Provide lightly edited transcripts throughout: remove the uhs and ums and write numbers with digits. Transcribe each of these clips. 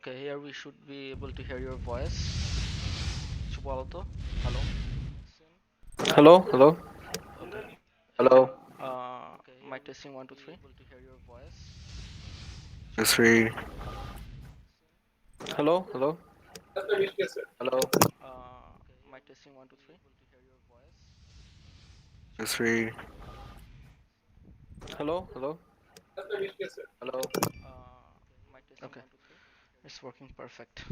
Okay, here we should be able to hear your voice. কিছু বলো তো? Hello? Hello, hello, Okay. hello. Mic testing 1 2 3. Two, three. Hello, hello, hello. Mic testing 1 2 3. Two, three. Hello, hello, hello. Okay. It's working perfect.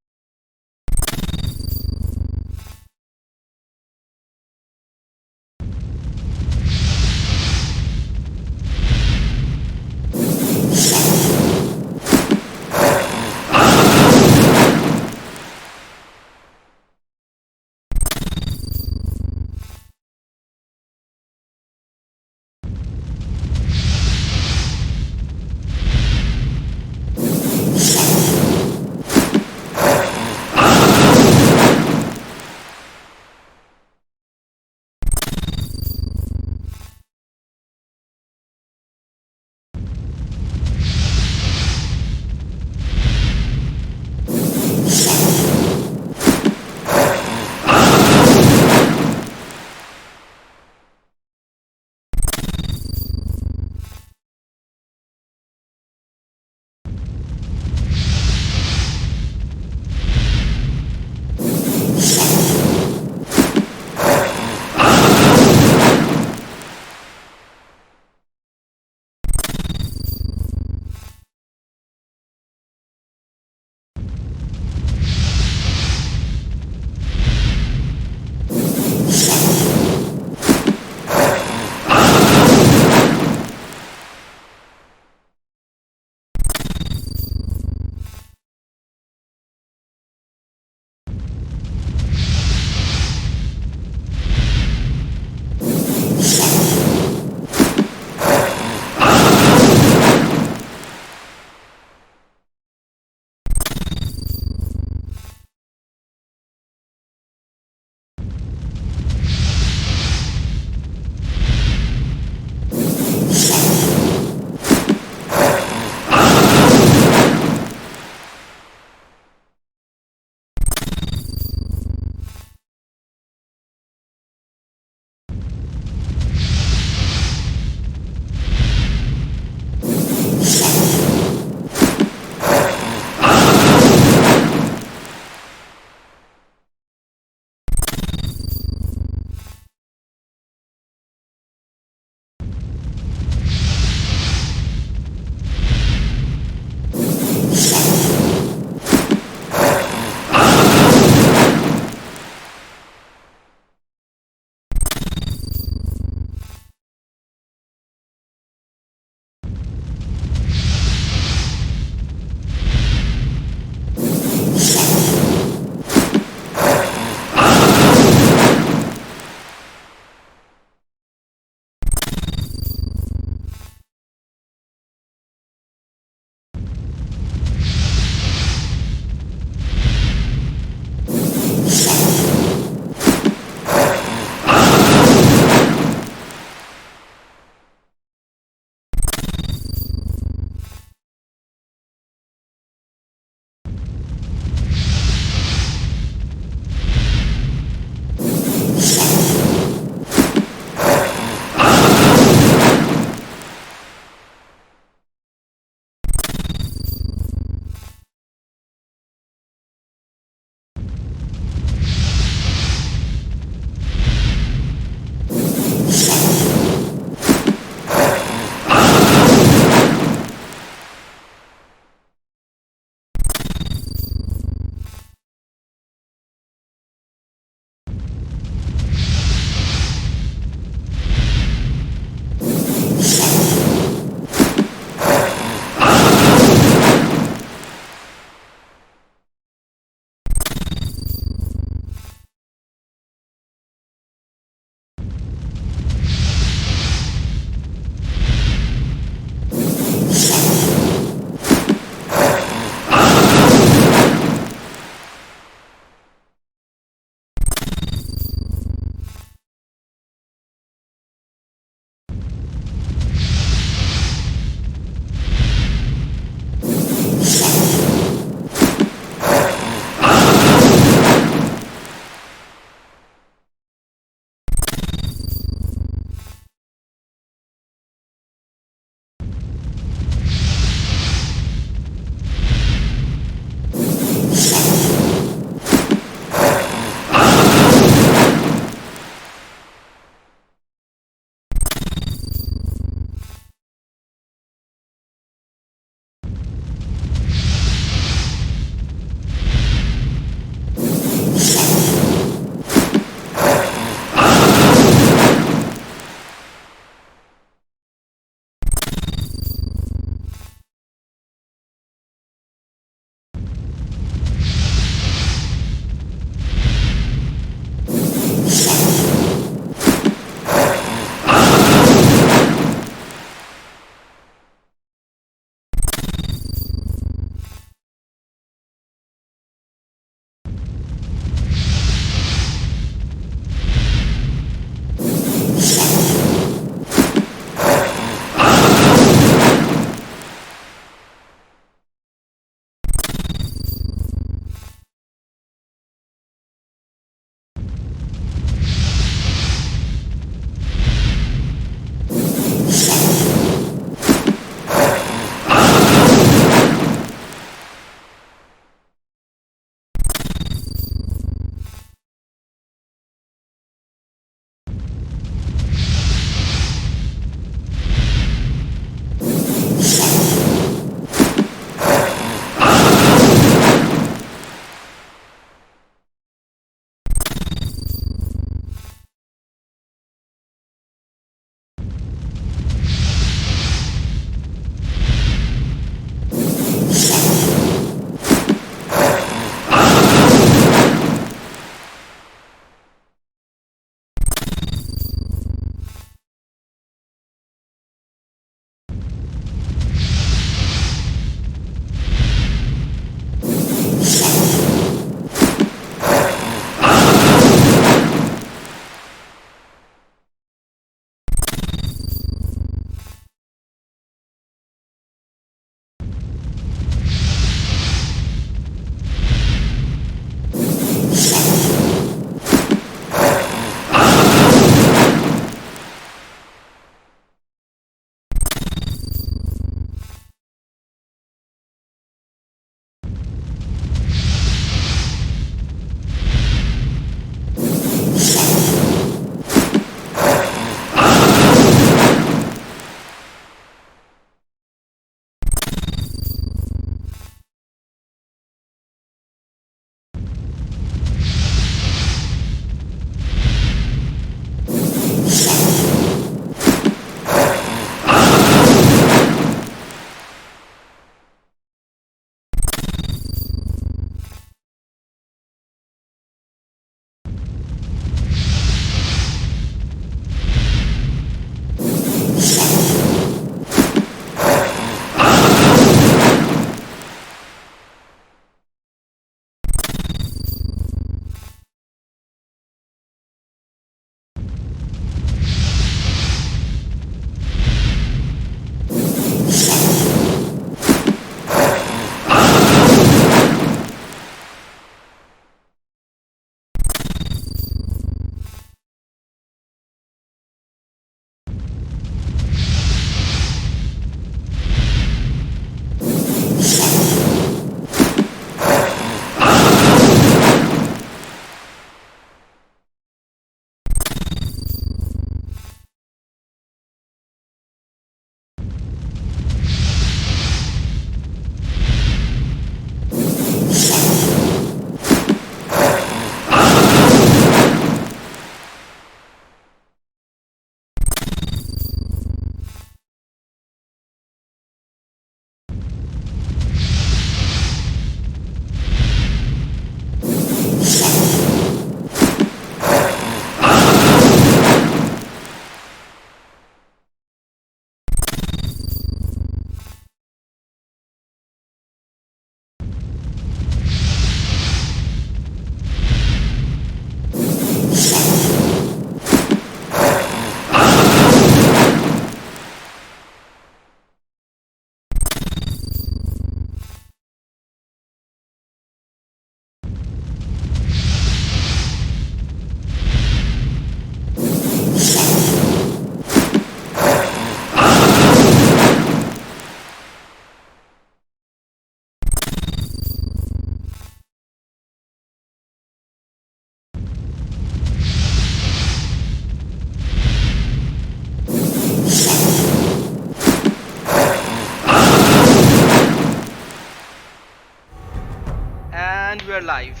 live.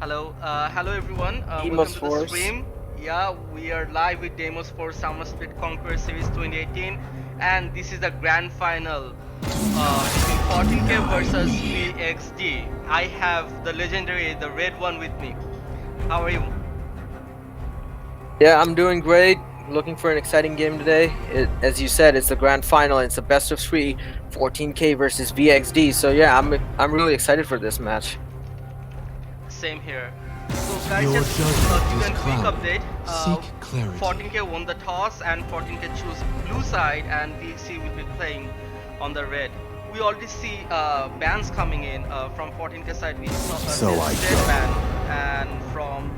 Hello everyone. Welcome Deimos to the Force. stream. Yeah, we are live with Deimos for Summer Split Conquerors Series 2018, and this is the grand final between 14K versus VXD. I have the legendary, the red one with me. How are you? Yeah, I'm doing great. Looking for an exciting game today. As you said, it's the grand final. It's a best of 3, 14K versus VXD. So yeah, I'm really excited for this match. Same here. So guys, just give you a quick update. 14K won the toss and 14K chose blue side, and VXD will be playing on the red. We already see bans coming in from 14K side. We saw Zed ban, and from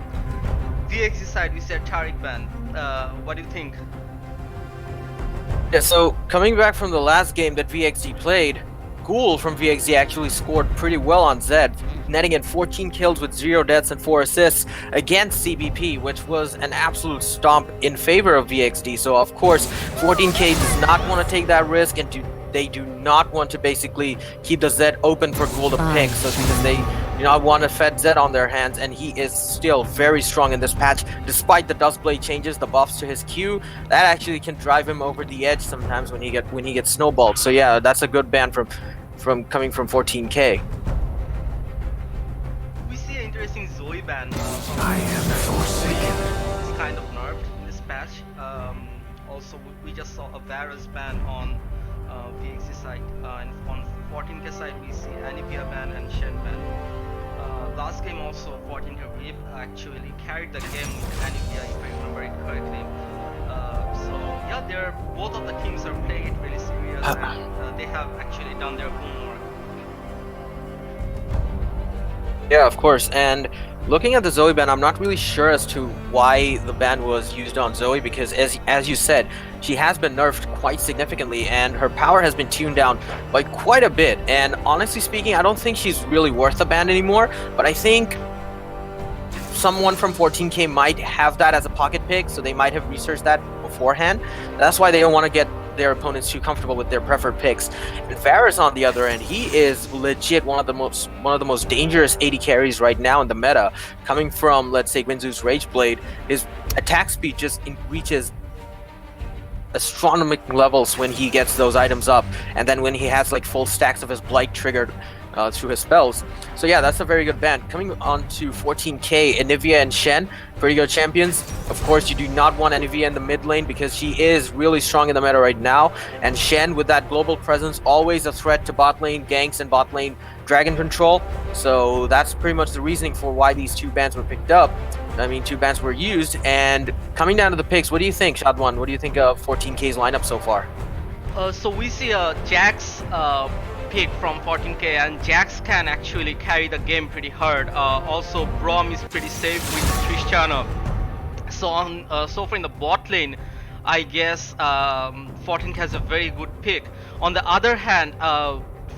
VXD side we said Tariq ban. What do you think? Yeah, so coming back from the last game that VXD played, Ghoul from VXD actually scored pretty well on Zed, netting in 14 kills with 0 deaths and 4 assists against CBP, which was an absolute stomp in favor of VXD. So of course, 14K does not want to take that risk, and they do not want to basically keep the Zed open for Ghoul to pick, so because they do not want to fed Zed on their hands, and he is still very strong in this patch, despite the Duskblade changes, the buffs to his Q, that actually can drive him over the edge sometimes when he gets snowballed. So yeah, that's a good ban from coming from 14K. We see an interesting Zoe ban. I am forsaken. It's kind of nerfed in this patch. Also, we just saw a Varus ban on VXD side, and on 14K side we see Anivia ban and Shen ban. Last game also 14K Reap actually carried the game with Anivia, if I remember it correctly. So yeah, both of the teams are playing it really serious, and they have actually done their homework. Yeah, of course. And looking at the Zoe ban, I'm not really sure as to why the ban was used on Zoe, because as you said, she has been nerfed quite significantly, and her power has been tuned down by quite a bit. And honestly speaking, I don't think she's really worth the ban anymore, but I think someone from 14K might have that as a pocket pick, so they might have researched that beforehand. That's why they don't want to get their opponents too comfortable with their preferred picks. And Varus, on the other end, he is legit one of the most dangerous AD carries right now in the meta. Coming from, let's say, Guinzu's Rageblade, his attack speed just reaches astronomical levels when he gets those items up, and then when he has like full stacks of his Blight triggered through his spells. So yeah, that's a very good ban. Coming on to 14K, Anivia and Shen, pretty good champions. Of course, you do not want Anivia in the mid lane because she is really strong in the meta right now, and Shen, with that global presence, always a threat to bot lane ganks and bot lane dragon control. So that's pretty much the reasoning for why these two bans were picked up. I mean, two bans were used. And coming down to the picks, what do you think, Shadwan? What do you think of 14K's lineup so far? So we see Jax pick from 14K, and Jax can actually carry the game pretty hard. Also, Braum is pretty safe with Tristana. So far in the bot lane, I guess 14K has a very good pick. On the other hand,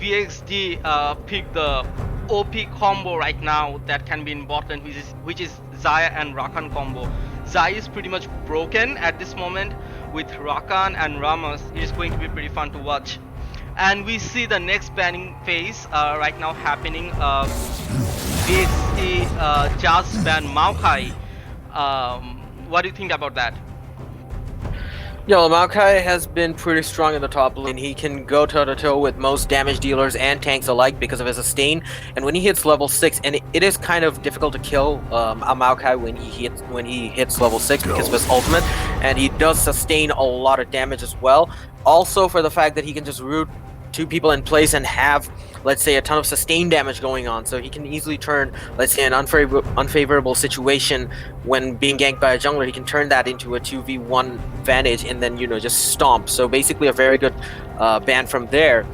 VXD picked the OP combo right now that can be in bot lane, which is Xayah and Rakan combo. Xayah is pretty much broken at this moment. With Rakan and Ramos, it is going to be pretty fun to watch. And we see the next banning phase right now happening. VXD just banned Maokai. What do you think about that? Yo, Maokai has been pretty strong in the top lane. He can go toe-to-toe with most damage dealers and tanks alike because of his sustain. And when he hits level 6, and it is kind of difficult to kill a Maokai when he hits level 6 because of his ultimate, and he does sustain a lot of damage as well. Also, for the fact that he can just root two people in place and have, let's say, a ton of sustained damage going on, so he can easily turn, let's say, an unfavorable situation when being ganked by a jungler. He can turn that into a 2v1 advantage and then, you know, just stomp. So basically a very good ban from there.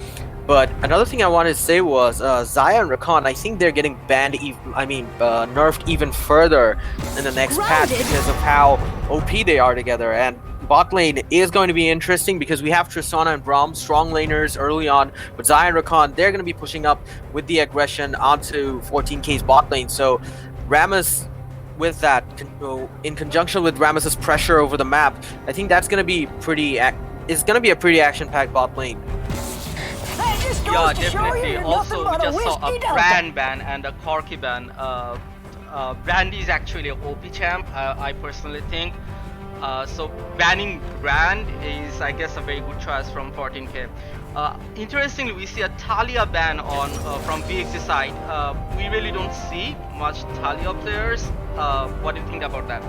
But another thing I wanted to say was Xayah and Rakan, I think they're getting banned, nerfed even further in the next patch because of how OP they are together. And bot lane is going to be interesting because we have Tristana and Braum, strong laners early on, but Xayah and Rakan, they're going to be pushing up with the aggression onto 14K's bot lane. So Rammus, with that, in conjunction with Rammus's pressure over the map, I think that's going to be a pretty action-packed bot lane. Yeah, definitely. Also, we just saw a Brand ban and a Corky ban. Brand is actually a OP champ, I personally think. So banning Brand is, I guess, a very good choice from 14k. Interestingly, we see a Talia ban on from VXD side. We really don't see much Talia players. What do you think about that?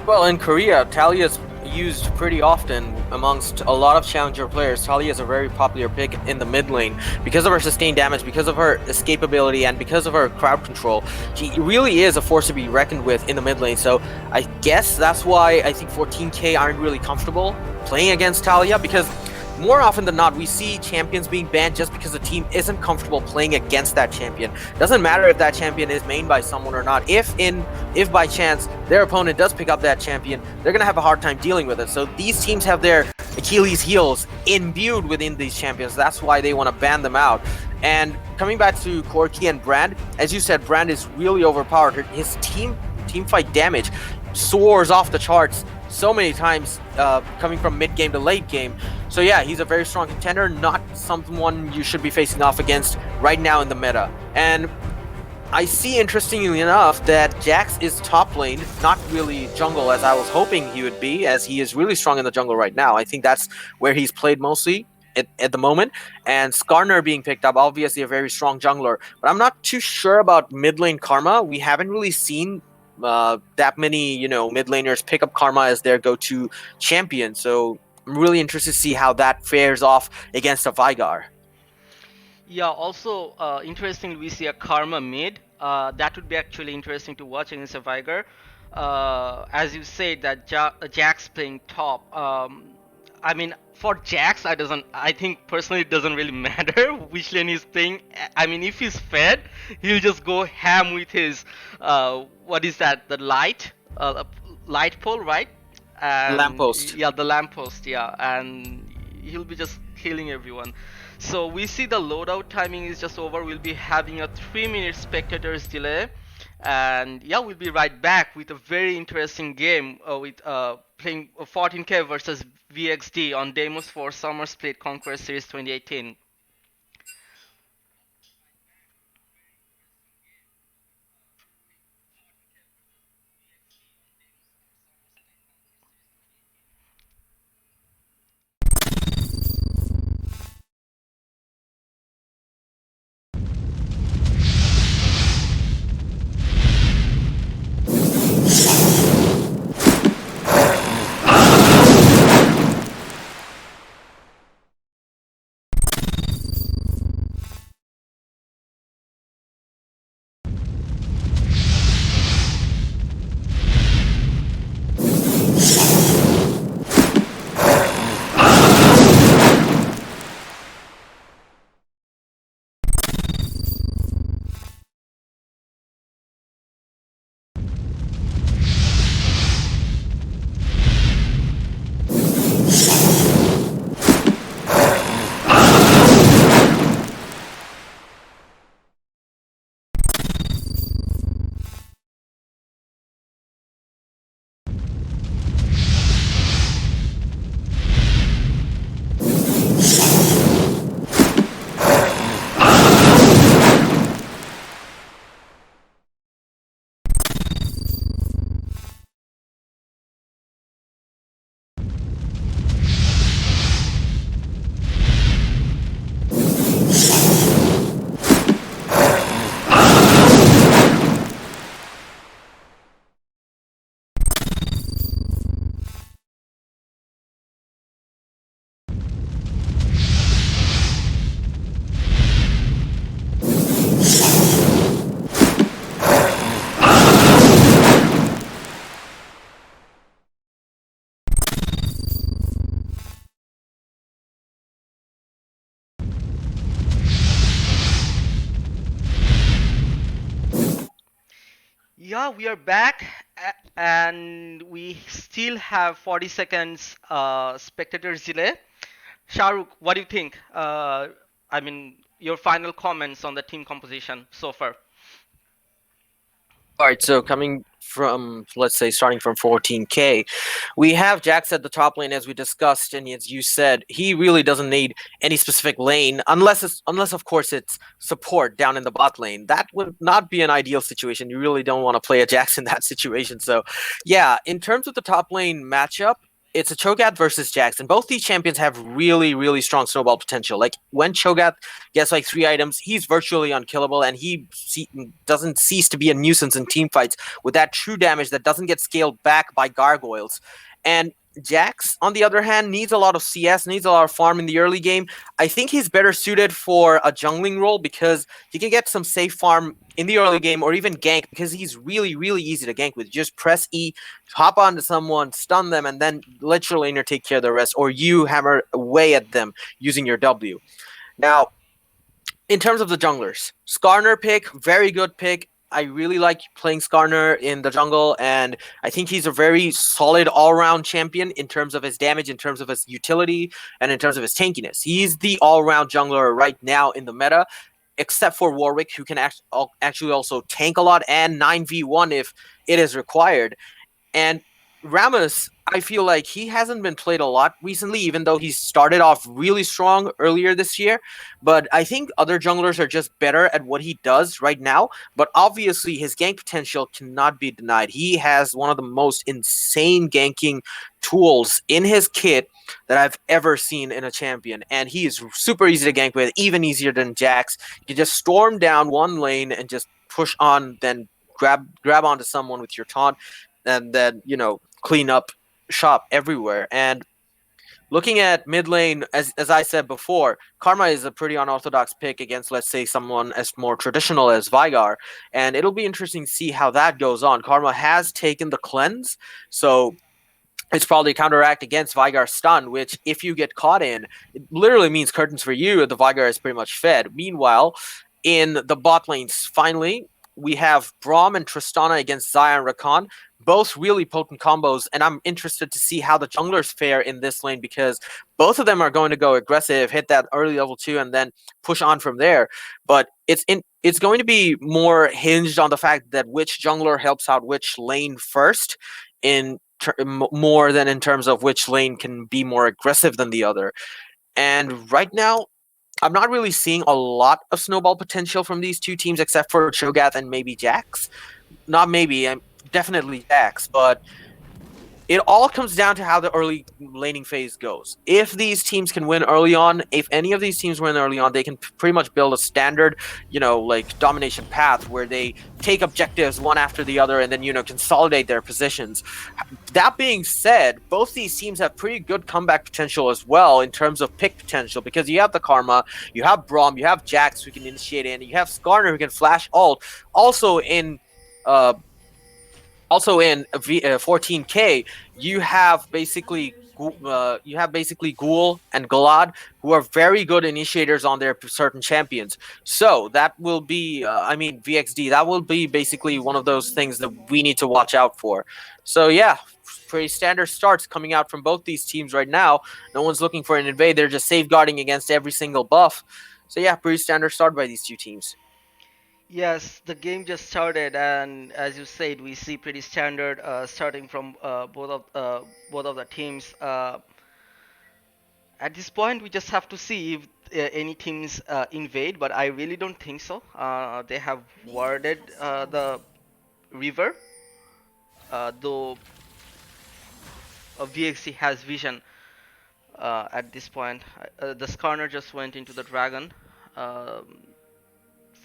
Well, in Korea, Talia is used pretty often amongst a lot of challenger players. Talia is a very popular pick in the mid lane because of her sustained damage, because of her escapability, and because of her crowd control. She really is a force to be reckoned with in the mid lane. So I guess that's why I think 14k aren't really comfortable playing against Talia, because more often than not, we see champions being banned just because the team isn't comfortable playing against that champion. Doesn't matter if that champion is mained by someone or not. If by chance their opponent does pick up that champion, they're gonna have a hard time dealing with it. So these teams have their Achilles heels imbued within these champions. That's why they want to ban them out. And coming back to Corky and Brand, as you said, Brand is really overpowered. His team fight damage soars off the charts so many times, coming from mid game to late game. So yeah, he's a very strong contender, not someone you should be facing off against right now in the meta. And I see, interestingly enough, that Jax is top lane, not really jungle as I was hoping he would be, as he is really strong in the jungle right now. I think that's where he's played mostly at the moment. And Skarner being picked up, obviously a very strong jungler. But I'm not too sure about mid lane Karma. We haven't really seen that many, mid laners pick up Karma as their go-to champion. So I'm really interested to see how that fares off against a Vigar. Yeah, also interesting, we see a Karma mid. That would be actually interesting to watch against a Viger. As you said, that Jax playing top. I mean, for Jax, I think personally it doesn't really matter which lane he's playing. I mean, if he's fed, he'll just go ham with his what is that? The light pole, right? And Lamppost. yeah, the lamppost, yeah, and he'll be just killing everyone. So we see the loadout timing is just over. We'll be having a 3-minute spectators delay, and yeah, we'll be right back with a very interesting game with playing 14k versus VXD on Deimos for Summer Split Conquerors Series 2018. Yeah, we are back, and we still have 40 seconds spectators delay. Shahrukh, what do you think? I mean, your final comments on the team composition so far. All right, so coming from, let's say, starting from 14k. We have Jax at the top lane, as we discussed, and as you said, he really doesn't need any specific lane, unless of course it's support down in the bot lane. That would not be an ideal situation. You really don't want to play a Jax in that situation. So, yeah, in terms of the top lane matchup, it's a Cho'Gath versus Jax, and both these champions have really, really strong snowball potential. Like when Cho'Gath gets like 3 items, he's virtually unkillable, and he doesn't cease to be a nuisance in team fights with that true damage that doesn't get scaled back by gargoyles. And Jax, on the other hand, needs a lot of CS, needs a lot of farm in the early game. I think he's better suited for a jungling role because he can get some safe farm in the early game or even gank because he's really, really easy to gank with. Just press E, hop onto someone, stun them, and then let your laner take care of the rest, or you hammer away at them using your W. Now, in terms of the junglers, Skarner pick, very good pick. I really like playing Skarner in the jungle, and I think he's a very solid all-round champion in terms of his damage, in terms of his utility, and in terms of his tankiness. He's the all-round jungler right now in the meta, except for Warwick, who can actually also tank a lot and 9v1 if it is required. And Rammus, I feel like he hasn't been played a lot recently, even though he started off really strong earlier this year. But I think other junglers are just better at what he does right now. But obviously, his gank potential cannot be denied. He has one of the most insane ganking tools in his kit that I've ever seen in a champion. And he is super easy to gank with, even easier than Jax. You just storm down one lane and just push on, then grab onto someone with your taunt, and then, clean up shop everywhere. And looking at mid lane, as I said before, Karma is a pretty unorthodox pick against, let's say, someone as more traditional as Veigar, and it'll be interesting to see how that goes on. Karma has taken the cleanse, so it's probably counteract against Veigar's stun, which if you get caught in, it literally means curtains for you. The Veigar is pretty much fed. Meanwhile, in the bot lanes, finally, we have Braum and Tristana against Xayah and Rakan. Both really potent combos, and I'm interested to see how the junglers fare in this lane because both of them are going to go aggressive, hit that early level 2, and then push on from there. But it's going to be more hinged on the fact that which jungler helps out which lane first, more than in terms of which lane can be more aggressive than the other. And right now, I'm not really seeing a lot of snowball potential from these two teams except for Cho'Gath and maybe Jax. Not maybe, I'm definitely Jax, but it all comes down to how the early laning phase goes. If these teams can win early on, if any of these teams win early on, they can pretty much build a standard, like domination path where they take objectives one after the other and then, consolidate their positions. That being said, both these teams have pretty good comeback potential as well in terms of pick potential because you have the Karma, you have Braum, you have Jax who can initiate in, you have Skarner who can flash ult. Also in 14k, you have basically Ghoul and Galad, who are very good initiators on their certain champions. So that will be, VXD. That will be basically one of those things that we need to watch out for. So yeah, pretty standard starts coming out from both these teams right now. No one's looking for an invade. They're just safeguarding against every single buff. So yeah, pretty standard start by these two teams. Yes, the game just started, and as you said, we see pretty standard starting from both of the teams. At this point, we just have to see if any teams invade, but I really don't think so. They have warded the river, though VXC has vision at this point. The Skarner just went into the dragon.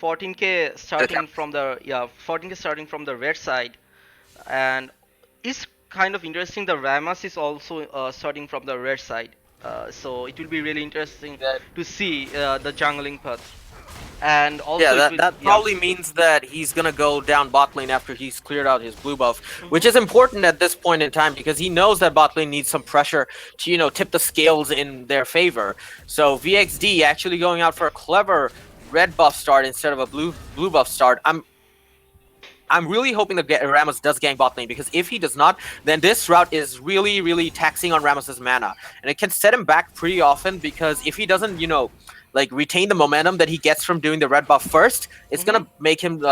14k starting from the 14k starting from the red side, and it's kind of interesting. The Rammus is also starting from the red side, so it will be really interesting to see the jungling path. And also that probably means that he's gonna go down bot lane after he's cleared out his blue buff, which is important at this point in time because he knows that bot lane needs some pressure to tip the scales in their favor. So VXD actually going out for a clever red buff start instead of a blue buff start. I'm really hoping that Rammus does gank bot lane because if he does not, then this route is really, really taxing on Rammus's mana, and it can set him back pretty often because if he doesn't, like retain the momentum that he gets from doing the red buff first, it's gonna make him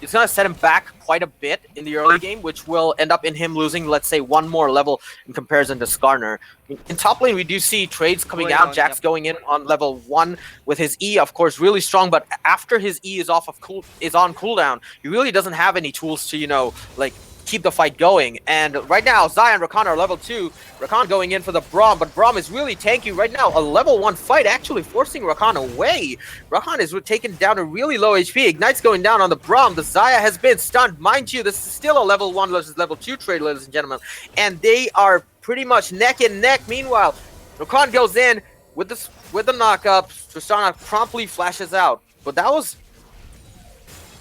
it's gonna set him back quite a bit in the early game, which will end up in him losing, let's say, one more level in comparison to Skarner. In top lane, we do see trades coming Going out. on, Jax yep. going in on level 1 with his E, of course, really strong. But after his E is on cooldown, he really doesn't have any tools to, you know, like keep the fight going. And right now, Xayah and Rakan are level 2. Rakan going in for the Braum, but Braum is really tanky right now. A level 1 fight actually forcing Rakan away. Rakan is taken down to really low HP. Ignite's going down on the Braum. The Xayah has been stunned. Mind you, this is still a level 1 versus level 2 trade, ladies and gentlemen. And they are pretty much neck and neck. Meanwhile, Rakan goes in with the knock-up. Tristana promptly flashes out. But that was...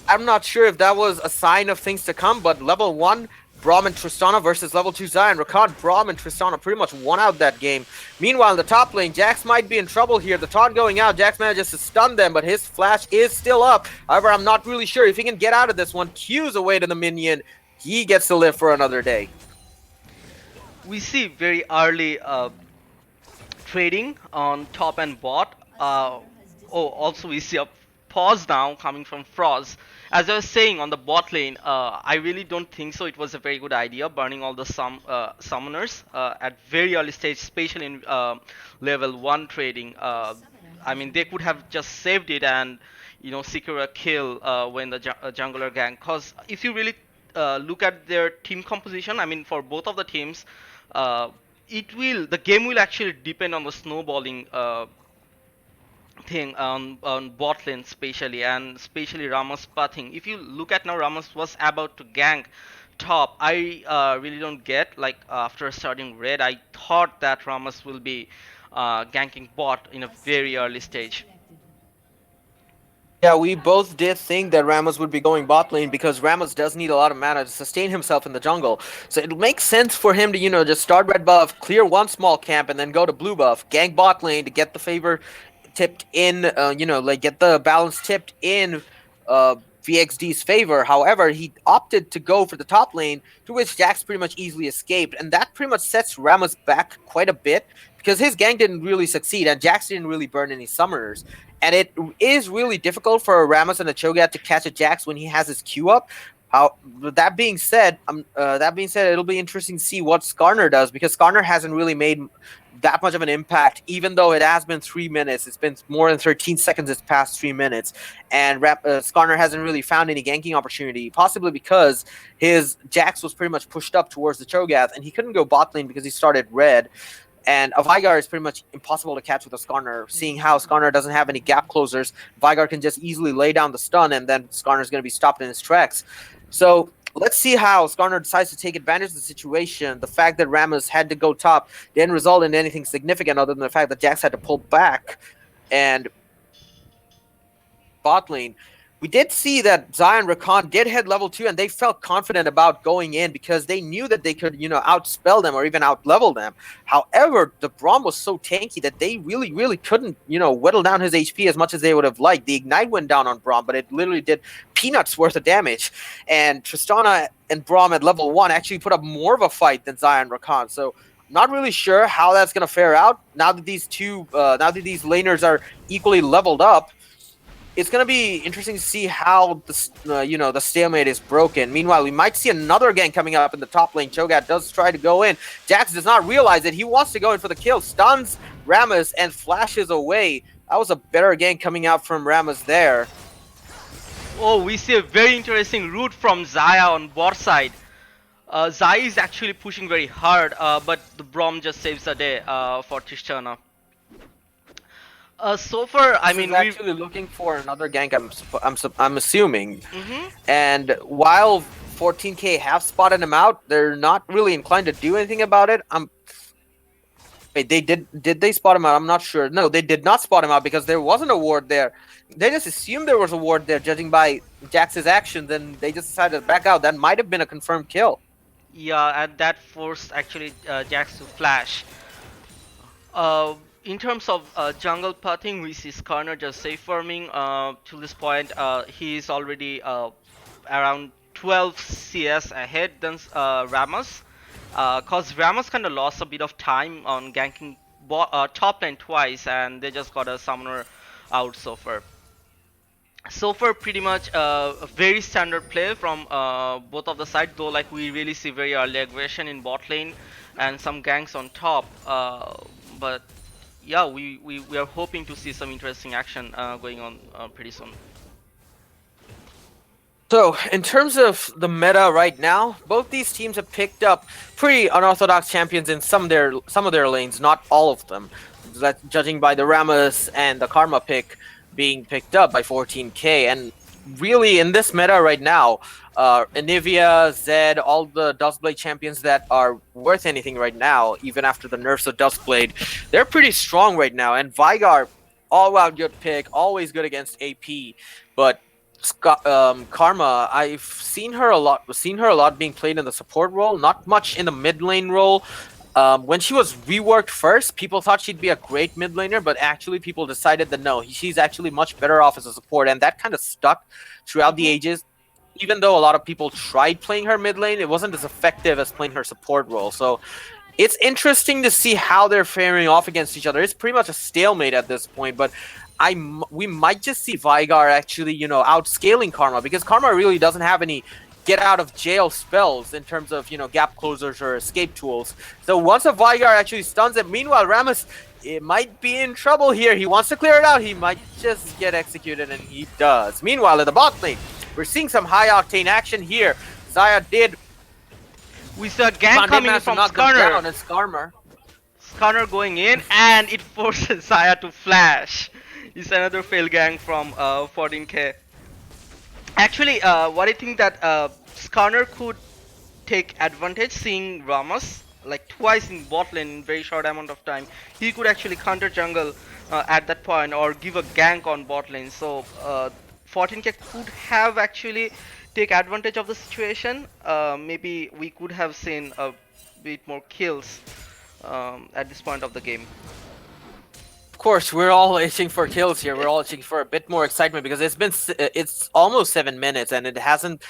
I'm not sure if that was a sign of things to come, but level 1, Braum and Tristana versus level 2 Xayah. Rakan, Braum, and Tristana pretty much won out that game. Meanwhile, in the top lane, Jax might be in trouble here. The taunt going out, Jax manages to stun them, but his flash is still up. However, I'm not really sure if he can get out of this one. Q's away to the minion. He gets to live for another day. We see very early trading on top and bot. Also we see a pause now coming from Frost. As I was saying on the bot lane, I really don't think so. It was a very good idea burning all the summoners at very early stage, especially in level 1 trading. I mean, they could have just saved it and, you know, secure a kill when the jungler gank. Cause if you really look at their team composition, I mean, for both of the teams, the game will actually depend on the snowballing thing on bot lane especially, and especially Ramos pathing. If you look at now, Ramos was about to gank top. I really don't get, like, after starting red, I thought that Ramos will be ganking bot in a very early stage. Yeah, we both did think that Ramos would be going bot lane because Ramos does need a lot of mana to sustain himself in the jungle. So it makes sense for him to, you know, just start red buff, clear one small camp, and then go to blue buff, gank bot lane to get the favor tipped in, you know, like get the balance tipped in VXD's favor. However, he opted to go for the top lane, to which Jax pretty much easily escaped, and that pretty much sets Ramos back quite a bit because his gank didn't really succeed, and Jax didn't really burn any summoners. And it is really difficult for a Ramos and a Cho'Gath to catch a Jax when he has his Q up. That being said, it'll be interesting to see what Skarner does, because Skarner hasn't really made that much of an impact, even though it has been 3 minutes. It's been more than 13 seconds this past 3 minutes, and Skarner hasn't really found any ganking opportunity, possibly because his Jax was pretty much pushed up towards the Cho'Gath, and he couldn't go bot lane because he started red. And a Veigar is pretty much impossible to catch with a Skarner. Seeing how Skarner doesn't have any gap closers, Veigar can just easily lay down the stun, and then Skarner's going to be stopped in his tracks. So let's see how Skarner decides to take advantage of the situation. The fact that Ramos had to go top didn't result in anything significant other than the fact that Jax had to pull back. And bot lane, we did see that Xayah and Rakan did hit level 2, and they felt confident about going in because they knew that they could, you know, outspell them or even outlevel them. However, the Braum was so tanky that they really, really couldn't, you know, whittle down his HP as much as they would have liked. The Ignite went down on Braum, but it literally did peanuts worth of damage. And Tristana and Braum at level 1 actually put up more of a fight than Xayah and Rakan. So not really sure how that's going to fare out now that these laners are equally leveled up. It's going to be interesting to see how the stalemate is broken. Meanwhile, we might see another gank coming up in the top lane. Cho'Gath does try to go in. Jax does not realize it. He wants to go in for the kill. Stuns Ramos and flashes away. That was a better gank coming out from Ramos there. Oh, we see a very interesting route from Xayah on bot side. Xayah is actually pushing very hard, but the Braum just saves the day for Tristana. So far, I mean, we're actually looking for another gank. I'm assuming, Mm-hmm. and while 14K have spotted him out, they're not really inclined to do anything about it. Wait, did they spot him out? I'm not sure. No, they did not spot him out because there wasn't a ward there. They just assumed there was a ward there, judging by Jax's actions, and they just decided to back out. That might have been a confirmed kill. Yeah, and that forced actually Jax to flash. In terms of jungle pathing, we see Skarner just safe farming. To this point, he is already around 12 CS ahead than Ramos. Cause Ramos kind of lost a bit of time on ganking top lane twice, and they just got a summoner out so far. So far, pretty much a very standard play from both of the sides, though like we really see very early aggression in bot lane and some ganks on top. But yeah, we are hoping to see some interesting action going on pretty soon. So, in terms of the meta right now, both these teams have picked up pretty unorthodox champions in some of their lanes, not all of them. Judging by the Rammus and the Karma pick being picked up by 14k, and really in this meta right now, Anivia, Zed, all the Dustblade champions that are worth anything right now, even after the nerfs of Dustblade, they're pretty strong right now. And Veigar, all-out good pick, always good against AP, but Karma, I've seen her a lot being played in the support role, not much in the mid lane role. When she was reworked first, people thought she'd be a great mid laner, but actually people decided that no, she's actually much better off as a support, and that kind of stuck throughout the ages. Even though a lot of people tried playing her mid lane, it wasn't as effective as playing her support role. So it's interesting to see how they're faring off against each other. It's pretty much a stalemate at this point, but we might just see Veigar actually, outscaling Karma, because Karma really doesn't have any get out of jail spells in terms of, gap closers or escape tools. So once a Veigar actually stuns it, meanwhile Rammus, it might be in trouble here. He wants to clear it out. He might just get executed, and he does. Meanwhile, in the bot lane, we're seeing some high octane action here. Xayah did. We saw a gank coming in from Skarner. Skarner going in, and it forces Xayah to flash. It's another fail gank from 14k. Actually, what I think that Skarner could take advantage, seeing Rammus like twice in bot lane in very short amount of time. He could actually counter jungle at that point, or give a gank on bot lane. So 14k could have actually take advantage of the situation. Maybe we could have seen a bit more kills at this point of the game. Of course, we're all itching for kills here. We're all itching for a bit more excitement, because it's almost 7 minutes, and it hasn't,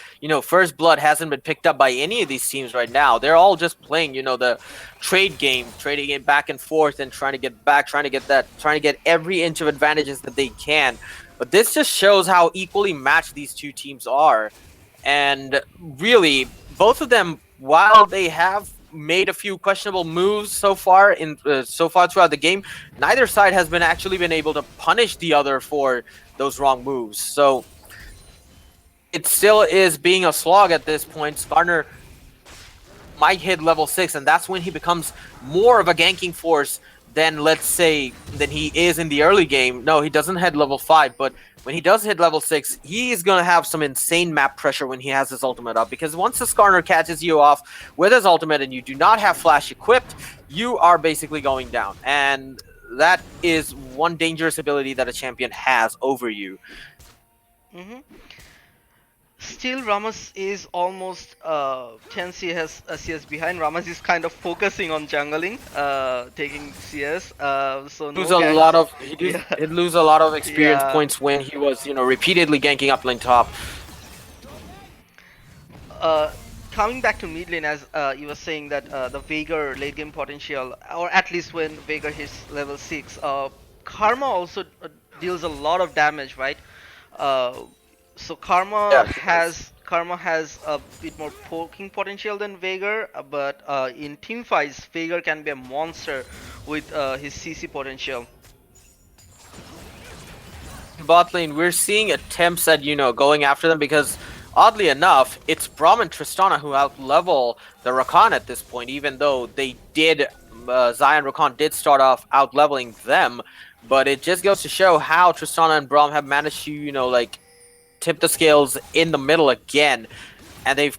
first blood hasn't been picked up by any of these teams right now. They're all just playing, the trading it back and forth, and trying to get every inch of advantages that they can. But this just shows how equally matched these two teams are. And really, both of them, while they have made a few questionable moves so far throughout the game, neither side has actually been able to punish the other for those wrong moves. So it still is being a slog at this point. Skarner might hit level 6, and that's when he becomes more of a ganking force than, let's say, than he is in the early game. No, he doesn't hit level 5, but when he does hit level 6, he's going to have some insane map pressure when he has his ultimate up, because once the Skarner catches you off with his ultimate and you do not have flash equipped, you are basically going down. And that is one dangerous ability that a champion has over you. Still, Rammus is almost 10 CS behind. Rammus is kind of focusing on jungling, taking CS. So He'd lose a lot of experience points when he was, repeatedly ganking up lane top. Coming back to mid lane, as you were saying that the Veigar late game potential, or at least when Veigar hits level 6, Karma also deals a lot of damage, right? So Karma has a bit more poking potential than Veigar, but in team fights, Veigar can be a monster with his CC potential. Bot lane, we're seeing attempts at, going after them, because oddly enough, it's Braum and Tristana who out-level the Rakan at this point, even though they did, Xayah and Rakan did start off out-leveling them, but it just goes to show how Tristana and Braum have managed to, tip the scales in the middle again, and they've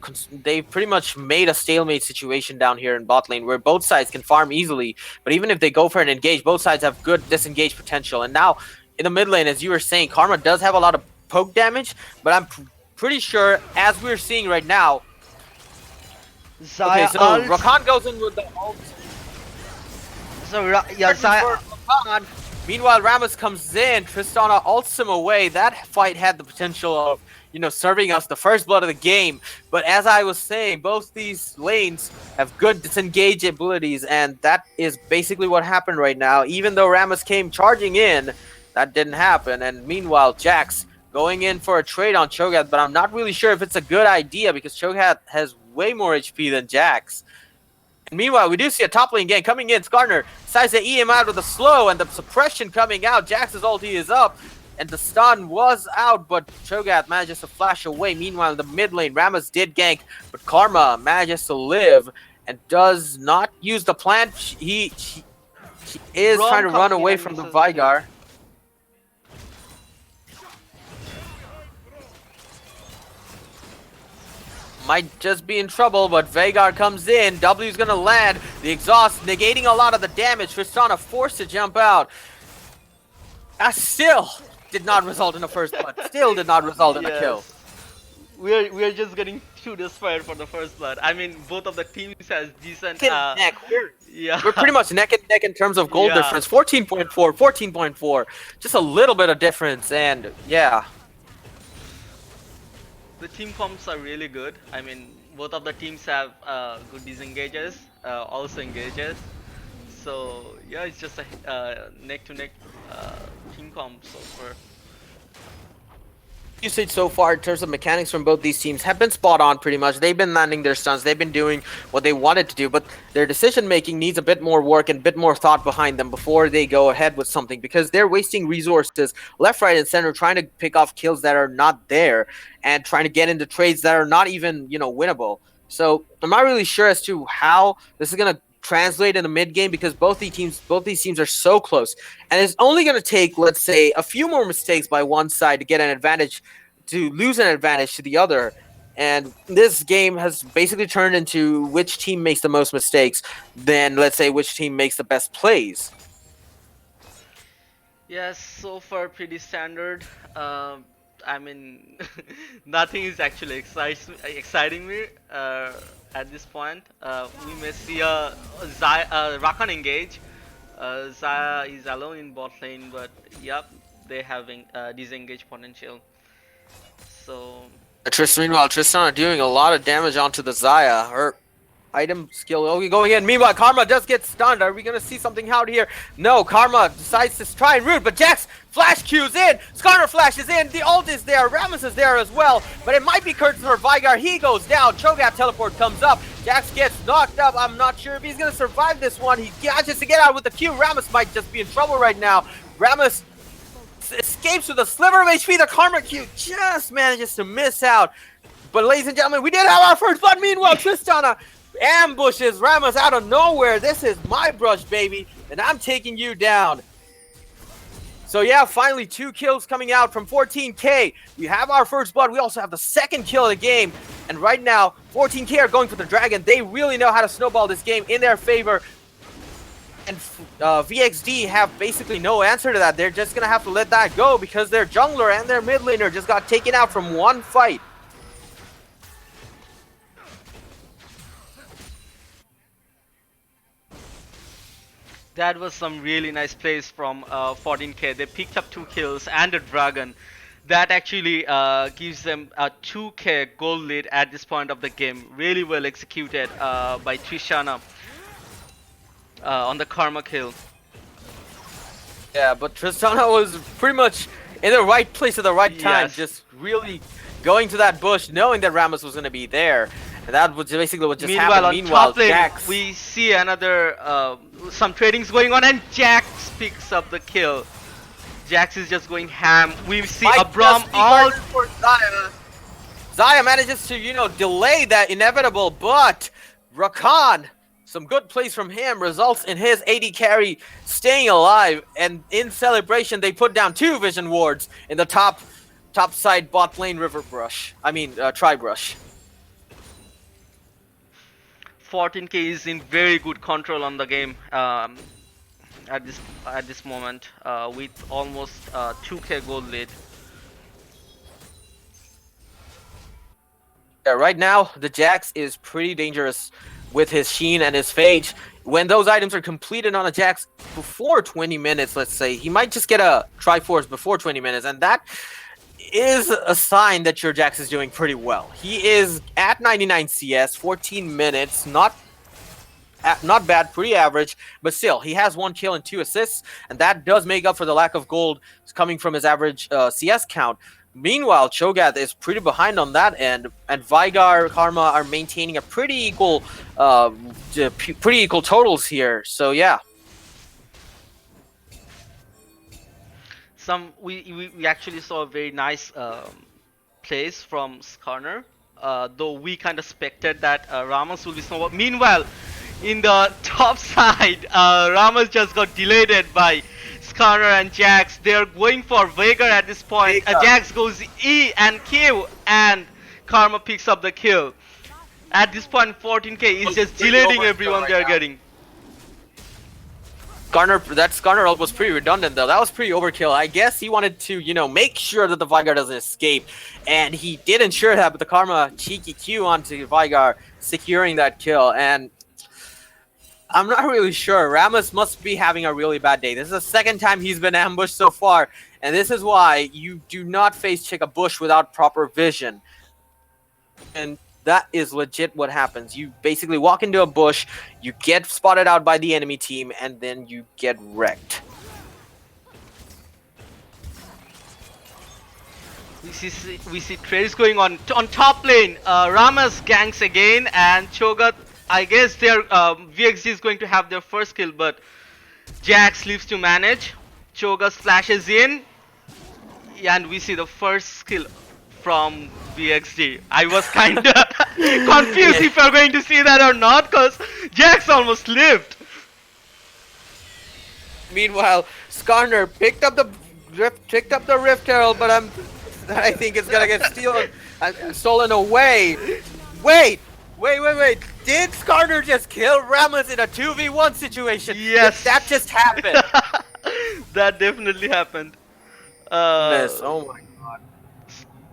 pretty much made a stalemate situation down here in bot lane, where both sides can farm easily, but even if they go for an engage, both sides have good disengage potential. And now in the mid lane, as you were saying, Karma does have a lot of poke damage, but I'm pretty sure, as we're seeing right now, Rakan goes in with the ult. Rakan. Meanwhile, Rammus comes in, Tristana ults him away. That fight had the potential of, serving us the first blood of the game. But as I was saying, both these lanes have good disengage abilities, and that is basically what happened right now. Even though Rammus came charging in, that didn't happen. And meanwhile, Jax going in for a trade on Cho'Gath, but I'm not really sure if it's a good idea because Cho'Gath has way more HP than Jax. And meanwhile, we do see a top lane gang coming in. Skarner decides to E him out with a slow, and the suppression coming out. Jax's ulti is up, and the stun was out, but Cho'Gath manages to flash away. Meanwhile, in the mid lane, Rammus did gank, but Karma manages to live and does not use the plant. He is Braum trying to run coming in away and from the misses the kill. Veigar. Might just be in trouble, but Veigar comes in. W's gonna land. The exhaust negating a lot of the damage. Tristana forced to jump out. That still did not result in a first blood. Still did not result in a kill. We're just getting too desperate for the first blood. I mean, both of the teams has decent. Neck. Yeah. We're pretty much neck and neck in terms of gold Yeah. difference. 14.4, 14.4. Just a little bit of difference, and yeah. The team comps are really good. I mean, both of the teams have good disengages, also engages. So yeah, it's just a neck-to-neck team comp so far. Usage so far in terms of mechanics from both these teams have been spot on pretty much. They've been landing their stuns, they've been doing what they wanted to do, but their decision making needs a bit more work and a bit more thought behind them before they go ahead with something, because they're wasting resources left, right, and center trying to pick off kills that are not there and trying to get into trades that are not even, winnable. So I'm not really sure as to how this is gonna translate in the mid game, because both these teams are so close, and it's only going to take, let's say, a few more mistakes by one side to get an advantage, to lose an advantage to the other. And this game has basically turned into which team makes the most mistakes than, let's say, which team makes the best plays. Yes, so far pretty standard. I mean, nothing is actually exciting me at this point. We may see a Rakan engage. Xayah is alone in bot lane, but yep, they having disengage potential. So Meanwhile, Tristana doing a lot of damage onto the Xayah. Her item skill going in. Meanwhile, Karma does get stunned. Are we going to see something out here? No, Karma decides to try and root, but Jax flash Q's in. Skarner flashes in. The ult is there. Rammus is there as well, but it might be curtains for Veigar. He goes down. Cho'Gath teleport comes up. Jax gets knocked up. I'm not sure if he's going to survive this one. He manages to get out with the Q. Rammus might just be in trouble right now. Rammus escapes with a sliver of HP. The Karma Q just manages to miss out. But ladies and gentlemen, we did have our first blood. Meanwhile, Tristana ambushes Rammus out of nowhere. This is my brush, baby, and I'm taking you down. So yeah, finally 2 kills coming out from 14K. We have our first blood. We also have the second kill of the game. And right now, 14K are going for the dragon. They really know how to snowball this game in their favor. And VXD have basically no answer to that. They're just going to have to let that go because their jungler and their mid laner just got taken out from one fight. that was some really nice plays from 14K. They picked up 2 kills and a dragon. That actually gives them a 2K goal lead at this point of the game. Really well executed by Tristana on the Karma kill. Yeah, but Tristana was pretty much in the right place at the right time, Yes. just really going to that bush, knowing that Rammus was going to be there. And that was basically what just happened. On top lane, Jax, we see another some tradings going on, and Jax picks up the kill. Jax is just going ham. We see might a Braum just be all. burdened for Xayah. Xayah manages to, delay that inevitable, but Rakan, some good plays from him results in his AD carry staying alive, and in celebration they put down 2 vision wards in the top side bot lane tri brush. 14K is in very good control on the game at this moment with almost 2K goal lead. Yeah, right now the Jax is pretty dangerous with his Sheen and his Phage. When those items are completed on a Jax before 20 minutes, let's say, he might just get a Triforce before 20 minutes, and that is a sign that your Jax is doing pretty well. He is at 99 CS, 14 minutes, not not bad, pretty average, but still, he has 1 kill and 2 assists, and that does make up for the lack of gold coming from his average CS count. Meanwhile, Cho'Gath is pretty behind on that end, and Veigar, Karma are maintaining a pretty equal totals here. So yeah. We actually saw a very nice plays from Skarner, though we kind of expected that Ramos will be snowball. Meanwhile, in the top side, Ramos just got deleted by Skarner and Jax. They're going for Veigar at this point. Jax goes E and Q, and Karma picks up the kill. At this point, 14k is just deleting everyone they're getting. That Skarner ult was pretty redundant though. That was pretty overkill. I guess he wanted to, make sure that the Veigar doesn't escape. And he did ensure that with the Karma cheeky Q onto Veigar, securing that kill. And I'm not really sure. Ramos must be having a really bad day. This is the second time he's been ambushed so far. And this is why you do not face check a bush without proper vision. And that is legit what happens. You basically walk into a bush, you get spotted out by the enemy team, and then you get wrecked. We see trades going on top lane. Ramos ganks again, and Cho'Gath, I guess their VXD is going to have their first kill, but Jax leaves to manage. Cho'Gath splashes in, and we see the first kill from VXD. I was kinda confused if you're going to see that or not, cause Jax almost lived. Meanwhile, Skarner picked up the Rift Herald, but I think it's gonna get stolen away. Wait! Did Skarner just kill Ramos in a 2v1 situation? Yes. Did that just happened? That definitely happened. Miss, oh my god.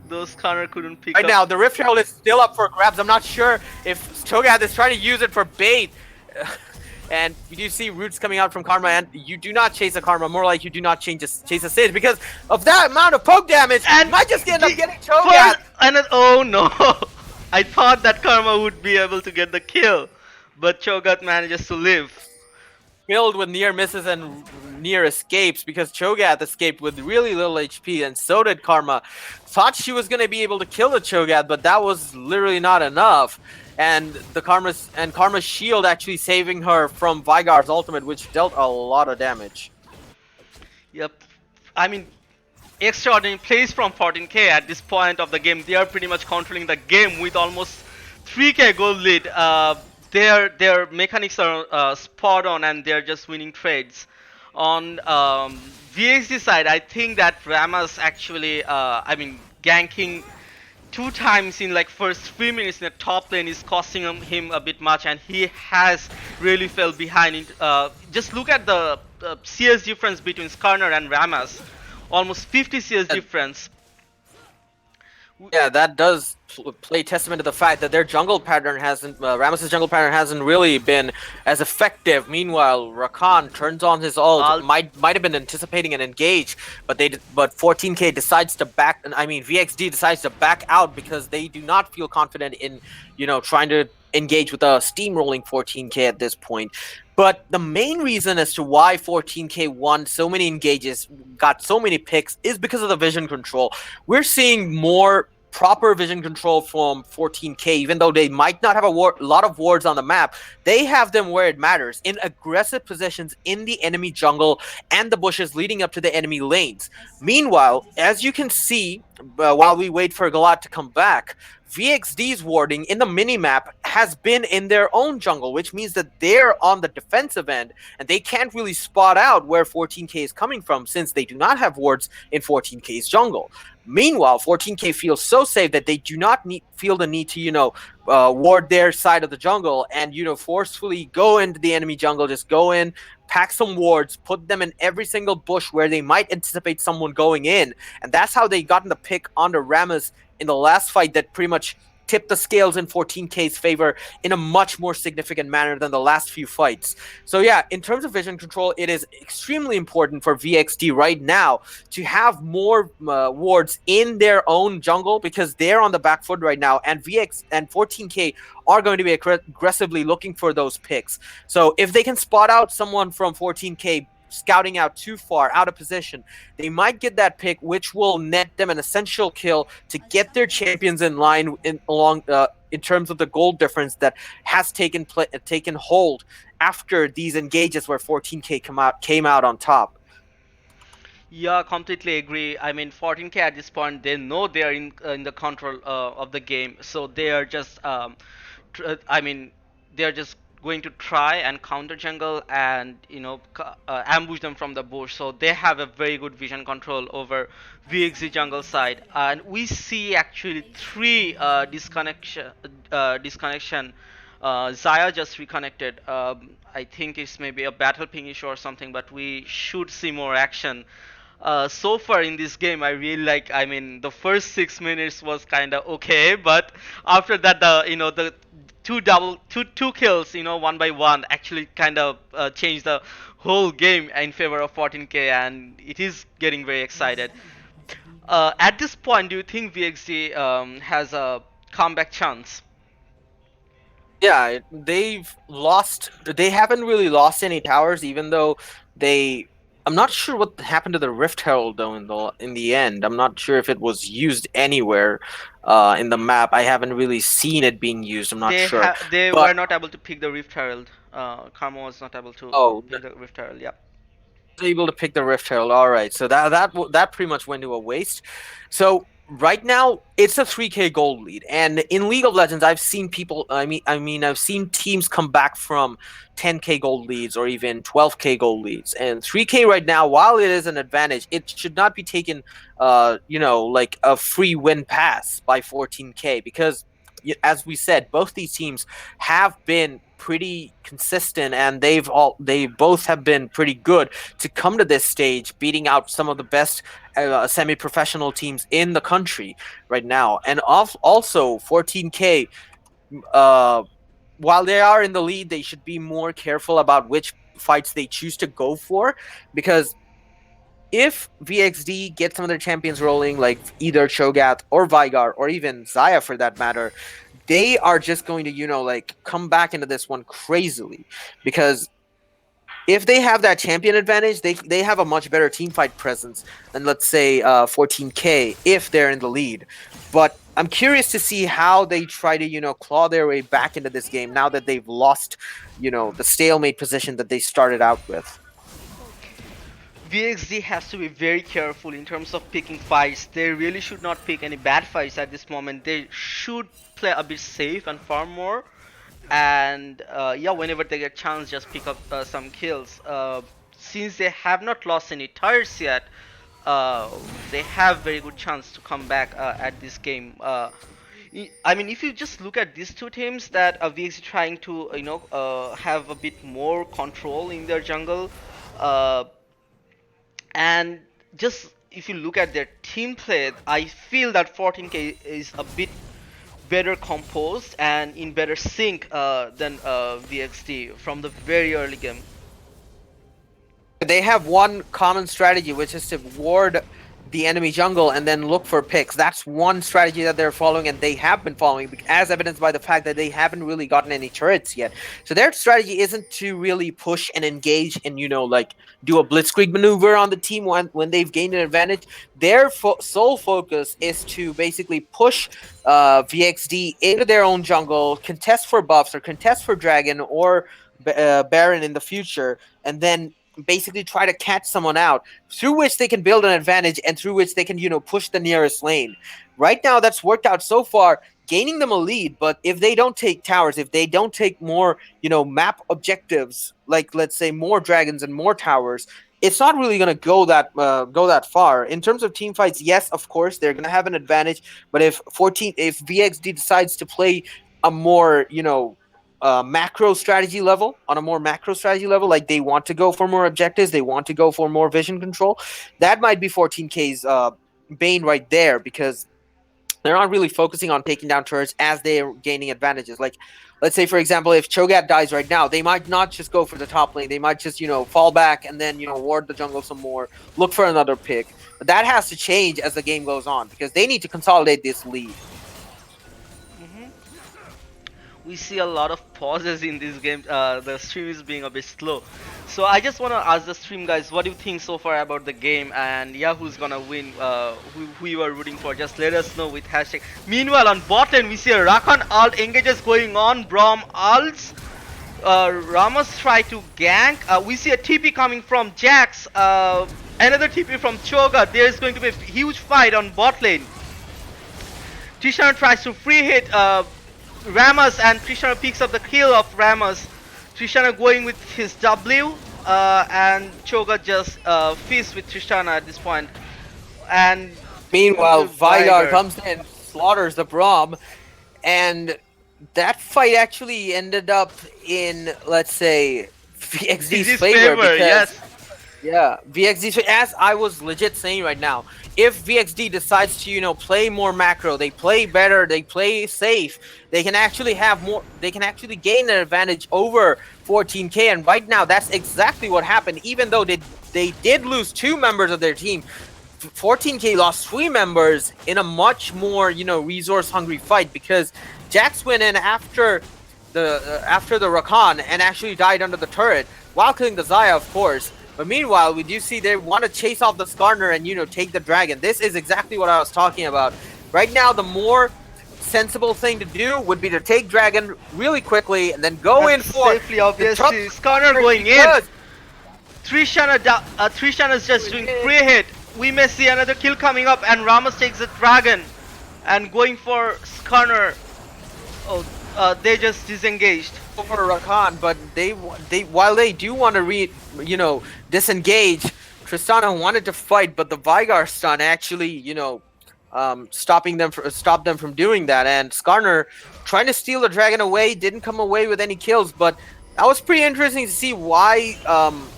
Those Skarner couldn't pick right up. now, the Rift Herald is still up for grabs. I'm not sure if Cho'Gath is trying to use it for bait. And you see roots coming out from Karma, and you do not chase a Karma, more like you do not chase a Sage, because of that amount of poke damage, and you might just end up getting Cho'Gath. Oh no! I thought that Karma would be able to get the kill, but Cho'Gath manages to live. Filled with near misses and near escapes, because Cho'Gath escaped with really little HP, and so did Karma. Thought she was going to be able to kill the Cho'Gath, but that was literally not enough. And Karma's shield actually saving her from Veigar's ultimate, which dealt a lot of damage. Yep. I mean, extraordinary plays from 14k at this point of the game. They are pretty much controlling the game with almost 3k gold lead. Their mechanics are spot on, and they're just winning trades. On VXD side, I think that Ramos actually, ganking 2 times in like first 3 minutes in the top lane is costing him a bit much, and he has really fell behind. Just look at the CS difference between Skarner and Ramos, almost 50 CS difference. Yeah, that does play testament to the fact that their jungle pattern Ramos's jungle pattern hasn't really been as effective. Meanwhile, Rakan turns on his ult, might have been anticipating an engage, but 14k decides to VXD decides to back out because they do not feel confident in, trying to engage with a steamrolling 14k at this point. But the main reason as to why 14k won so many engages, got so many picks, is because of the vision control. We're seeing more proper vision control from 14k, even though they might not have a lot of wards on the map. They have them where it matters, in aggressive positions in the enemy jungle and the bushes leading up to the enemy lanes. Meanwhile, as you can see, while we wait for Galat to come back, VXD's warding in the minimap has been in their own jungle, which means that they're on the defensive end, and they can't really spot out where 14k is coming from since they do not have wards in 14k's jungle. Meanwhile, 14k feels so safe that they do not feel the need to, ward their side of the jungle and, forcefully go into the enemy jungle, just go in, pack some wards, put them in every single bush where they might anticipate someone going in. And that's how they got in the pick onto Ramos in the last fight that pretty much tip the scales in 14K's favor in a much more significant manner than the last few fights. So yeah, in terms of vision control, it is extremely important for VXD right now to have more wards in their own jungle because they're on the back foot right now, and VX and 14K are going to be aggressively looking for those picks. So if they can spot out someone from 14K scouting out too far out of position, they might get that pick, which will net them an essential kill to get their champions in line in terms of the gold difference that has taken hold after these engages where 14K came out on top. Yeah, completely agree. I mean, 14K at this point, they know they are in the control of the game, so they are just I mean, they are just going to try and counter jungle and ambush them from the bush. So they have a very good vision control over VXZ jungle side, and we see actually three disconnection. Zaya just reconnected. I think it's maybe a battle ping issue or something, but we should see more action. So far in this game, I really like. I mean, the first 6 minutes was kind of okay, but after that, the two kills, one by one, actually kind of changed the whole game in favor of 14K, and it is getting very excited. At this point, do you think VXD has a comeback chance? Yeah, they haven't really lost any towers, even though they. I'm not sure what happened to the Rift Herald though in the end. I'm not sure if it was used anywhere in the map. I haven't really seen it being used. I'm not sure. They But were not able to pick the Rift Herald. Karma was not able to oh, pick the Rift Herald. Yeah. able to pick the Rift Herald. All right, so that pretty much went to a waste. So right now it's a 3K gold lead, and in League of Legends, I've seen people. I've seen teams come back from 10K gold leads or even 12K gold leads, and 3K right now, while it is an advantage, it should not be taken, like a free win pass by 14K because as we said, both these teams have been pretty consistent and they both have been pretty good to come to this stage, beating out some of the best semi-professional teams in the country right now. And also 14K, uh, while they are in the lead, they should be more careful about which fights they choose to go for, because if VXD get some of their champions rolling, like either Cho'Gath or Vigar or even Zaya for that matter, they are just going to, come back into this one crazily. Because if they have that champion advantage, they have a much better team fight presence than, let's say, 14K if they're in the lead. But I'm curious to see how they try to, claw their way back into this game now that they've lost, the stalemate position that they started out with. VXD has to be very careful in terms of picking fights. They really should not pick any bad fights at this moment. They should play a bit safe and farm more. And yeah, whenever they get chance, just pick up some kills. Since they have not lost any tires yet, uh, they have very good chance to come back at this game. I mean, if you just look at these two teams that VXD trying to have a bit more control in their jungle. Uh, and just if you look at their team play, I feel that 14K is a bit better composed and in better sync than VXD from the very early game. They have one common strategy, which is to ward the enemy jungle and then look for picks. That's one strategy that they're following, and they have been following, as evidenced by the fact that they haven't really gotten any turrets yet. So their strategy isn't to really push and engage and, do a blitzkrieg maneuver on the team when they've gained an advantage. Their sole focus is to basically push VXD into their own jungle, contest for buffs or contest for Dragon or Baron in the future, and then basically try to catch someone out through which they can build an advantage and through which they can push the nearest lane. Right now that's worked out so far, gaining them a lead. But if they don't take towers, if they don't take more map objectives, like let's say more dragons and more towers, it's not really going to go that far. In terms of team fights, yes, of course they're going to have an advantage, but if VXD decides to play a more macro strategy level, like they want to go for more objectives, they want to go for more vision control, that might be 14K's bane right there, because They're not really focusing on taking down turrets as they're gaining advantages. Like, let's say, for example, if Cho'Gath dies right now, they might not just go for the top lane. They might just, fall back and then, ward the jungle some more, look for another pick. But that has to change as the game goes on because they need to consolidate this lead. We see a lot of pauses in this game. The stream is being a bit slow. So I just want to ask the stream guys, what do you think so far about the game? And yeah, who's gonna win? Who you are rooting for? Just let us know with hashtag. Meanwhile, on bot lane, we see a Rakan ult engages going on. Braum ults. Ramos try to gank. We see a TP coming from Jax. Another TP from Cho'Gath. There is going to be a huge fight on bot lane. Tristana tries to free hit Ramos, and Tristana picks up the kill of Ramos. Tristana going with his W, and Cho'Gath just feasts with Tristana at this point. And meanwhile, Veigar comes in, slaughters the Braum, and that fight actually ended up in, let's say, VXD's favor because, yes. Yeah, VXD, as I was legit saying right now, if VXD decides to, play more macro, they play better, they play safe, they can actually have more, they can actually gain an advantage over 14K, and right now that's exactly what happened. Even though they did lose 2 members of their team, 14K lost 3 members in a much more, resource-hungry fight because Jax went in after the Rakan and actually died under the turret while killing the Xayah, of course. But meanwhile, we do see they want to chase off the Skarner and, take the dragon. This is exactly what I was talking about. Right now, the more sensible thing to do would be to take dragon really quickly and then go in for safely, obviously. Skarner going in. Tristana is just doing free hit. We may see another kill coming up, and Ramos takes the dragon and going for Skarner. Oh, they just disengaged over Rakan, but they while they do want to disengage, Tristana wanted to fight, but the Veigar stun actually stopped them from doing that, and Skarner trying to steal the dragon away didn't come away with any kills, but that was pretty interesting to see why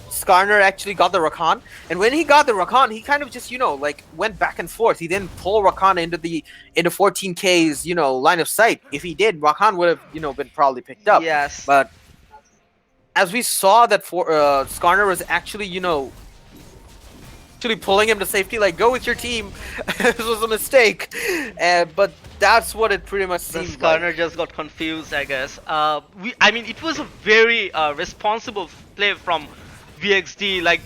Skarner actually got the Rakan. And when he got the Rakan, he kind of just, went back and forth. He didn't pull Rakan into 14K's, line of sight. If he did, Rakan would have, been probably picked up. Yes. But as we saw that Skarner was actually, pulling him to safety, like, go with your team. This was a mistake. But that's what it pretty much seemed Skarner like. just got confused, I guess. I mean, it was a very responsible play from VXD. Like,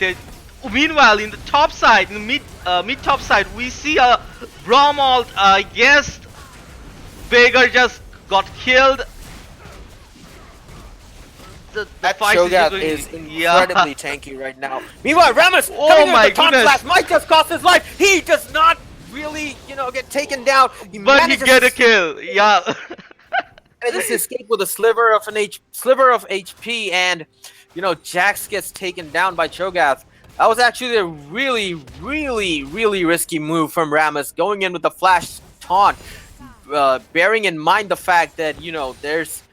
meanwhile, in the top side, in the mid top side, we see a Braum ult. I guess Veigar just got killed. That Cho'Gath is incredibly tanky right now. Meanwhile, Ramos coming my with the top slash might just cost his life. He does not really, get taken down. But he get a kill. Yeah. Manages to escape with a sliver of HP, and Jax gets taken down by Cho'Gath. That was actually a really, really, really risky move from Ramos, going in with the flash taunt, bearing in mind the fact that there's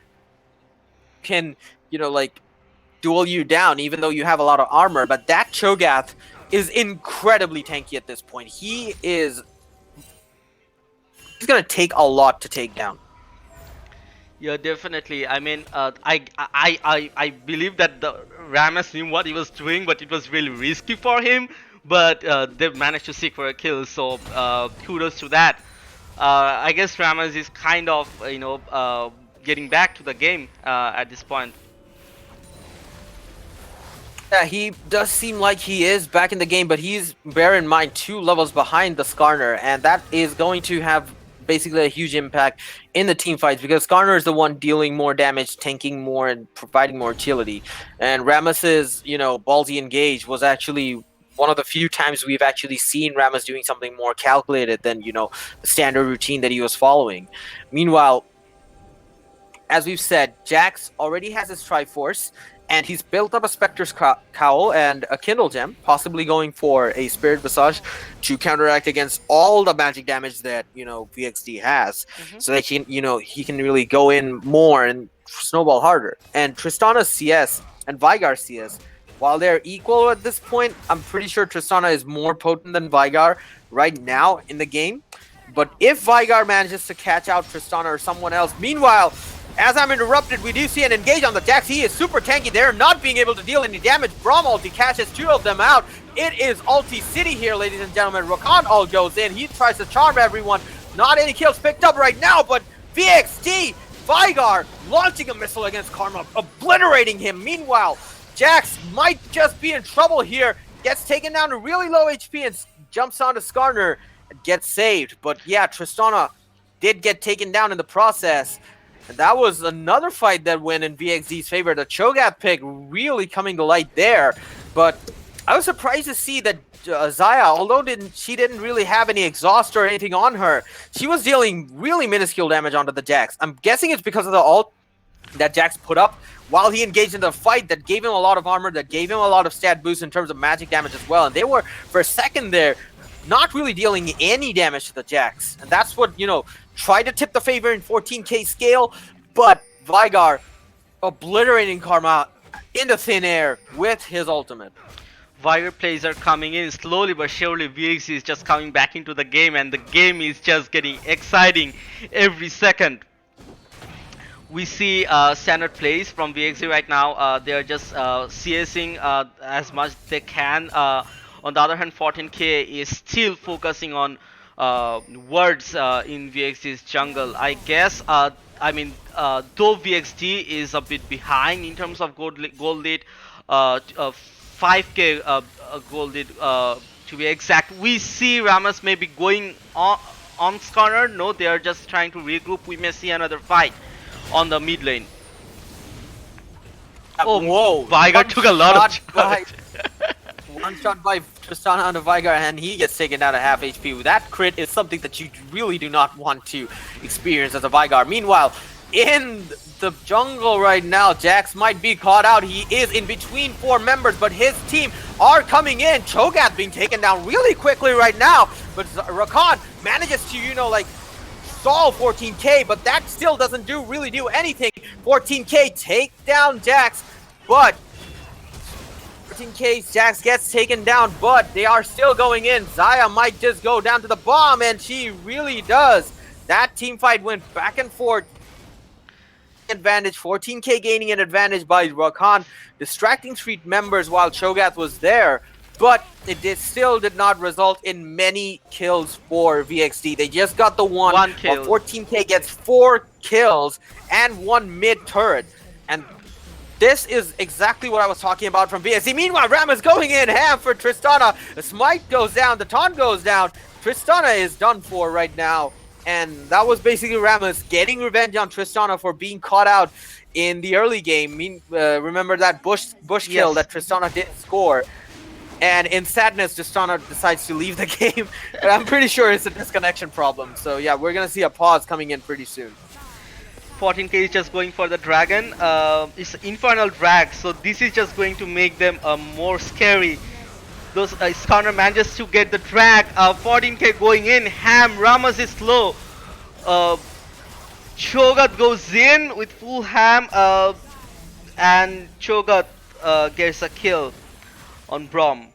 can duel you down even though you have a lot of armor, but that Cho'Gath is incredibly tanky at this point. He's gonna take a lot to take down. Yeah, definitely. I mean, I believe that the Ramos knew what he was doing, but it was really risky for him. But they managed to seek for a kill, so kudos to that. I guess Ramos is kind of getting back to the game at this point. Yeah, he does seem like he is back in the game, but he's, bear in mind, 2 levels behind the Skarner, and that is going to have basically a huge impact in the team fights because Skarner is the one dealing more damage, tanking more, and providing more utility. And Ramos's, ballsy engage was actually one of the few times we've actually seen Ramos doing something more calculated than, the standard routine that he was following. Meanwhile, as we've said, Jax already has his Triforce, and he's built up a Spectre's Cowl and a Kindle Gem, possibly going for a Spirit Visage to counteract against all the magic damage that, VXD has. So that he can really go in more and snowball harder. And Tristana's CS and Veigar's CS, while they're equal at this point, I'm pretty sure Tristana is more potent than Veigar right now in the game. But if Vigar manages to catch out Tristana or someone else, meanwhile, as I'm interrupted, we do see an engage on the Jax. He is super tanky. They're not being able to deal any damage. Braum ulti catches two of them out. It is ulti city here, ladies and gentlemen. Rakan all goes in. He tries to charm everyone. Not any kills picked up right now, but VXD, Vigar launching a missile against Karma, obliterating him. Meanwhile, Jax might just be in trouble here. Gets taken down to really low HP and jumps onto Skarner and gets saved. But yeah, Tristana did get taken down in the process. And that was another fight that went in VXD's favor. The Cho'Gath pick really coming to light there. But I was surprised to see that Xayah, although she didn't really have any exhaust or anything on her, she was dealing really minuscule damage onto the Jax. I'm guessing it's because of the ult that Jax put up while he engaged in the fight that gave him a lot of armor, that gave him a lot of stat boost in terms of magic damage as well. And they were, for a second there, not really dealing any damage to the Jax. And that's what, tried to tip the favor in 14k scale, but Vigar obliterating Karma into thin air with his ultimate. Vigar plays are coming in slowly but surely. VXD is just coming back into the game, and the game is just getting exciting every second. We see standard plays from VXD right now. They are just CSing as much as they can. On the other hand, 14k is still focusing on words in VXD's jungle. I guess, though VXD is a bit behind in terms of gold lead, 5k gold lead to be exact. We see Rammus maybe going on Skarner. No, they are just trying to regroup. We may see another fight on the mid lane. Oh, whoa! Vigar took a lot of charge. One shot by Tristana onto Vigar, and he gets taken down to half HP. That crit is something that you really do not want to experience as a Vigar. Meanwhile, in the jungle right now, Jax might be caught out. He is in between four members, but his team are coming in. Cho'Gath being taken down really quickly right now, but Rakan manages to, stall 14k, but that still doesn't really do anything. 14k take down Jax, but 14k Jax gets taken down, but they are still going in. Xayah might just go down to the bomb, and she really does. That team fight went back and forth. Advantage, 14k gaining an advantage by Rakan, distracting street members while Cho'Gath was there. But it still did not result in many kills for VXD. They just got the one kill. 14k gets 4 kills and 1 mid turret. And this is exactly what I was talking about from VXD. Meanwhile, Ram is going in ham for Tristana. The smite goes down, the taunt goes down. Tristana is done for right now. And that was basically Rammus getting revenge on Tristana for being caught out in the early game. Remember that bush kill that Tristana didn't score. And in sadness, Tristana decides to leave the game. But I'm pretty sure it's a disconnection problem. So yeah, we're going to see a pause coming in pretty soon. 14k is just going for the dragon. It's infernal drag, so this is just going to make them more scary. Those Skarner manages to get the drag. 14k going in. Ham. Rammus is slow. Cho'Gath goes in with full ham, and Cho'Gath gets a kill on Braum.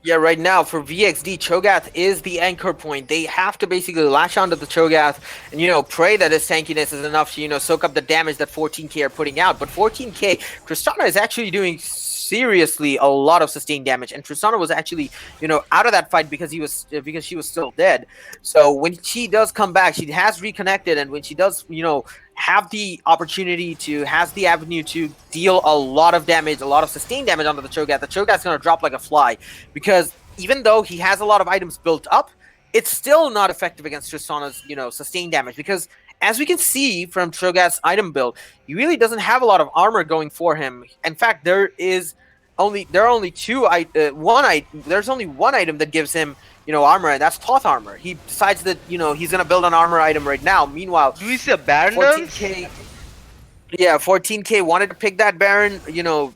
Yeah, right now for VXD, Cho'Gath is the anchor point. They have to basically latch onto the Cho'Gath and, pray that his tankiness is enough to, soak up the damage that 14k are putting out. But 14k, Tristana is actually doing seriously a lot of sustained damage, and Tristana was actually, out of that fight because she was still dead. So when she does come back, she has reconnected, and when she does, have the opportunity has the avenue to deal a lot of damage, a lot of sustained damage onto the Cho'Gath's gonna drop like a fly, because even though he has a lot of items built up, it's still not effective against Tristana's, sustained damage, because as we can see from Cho'Gath's item build, he really doesn't have a lot of armor going for him. In fact, there are only there's only one item that gives him, armor, and that's Thoth armor. He decides that, he's gonna build an armor item right now. Meanwhile, do we see a Baron? 14k. Yeah, 14k wanted to pick that Baron,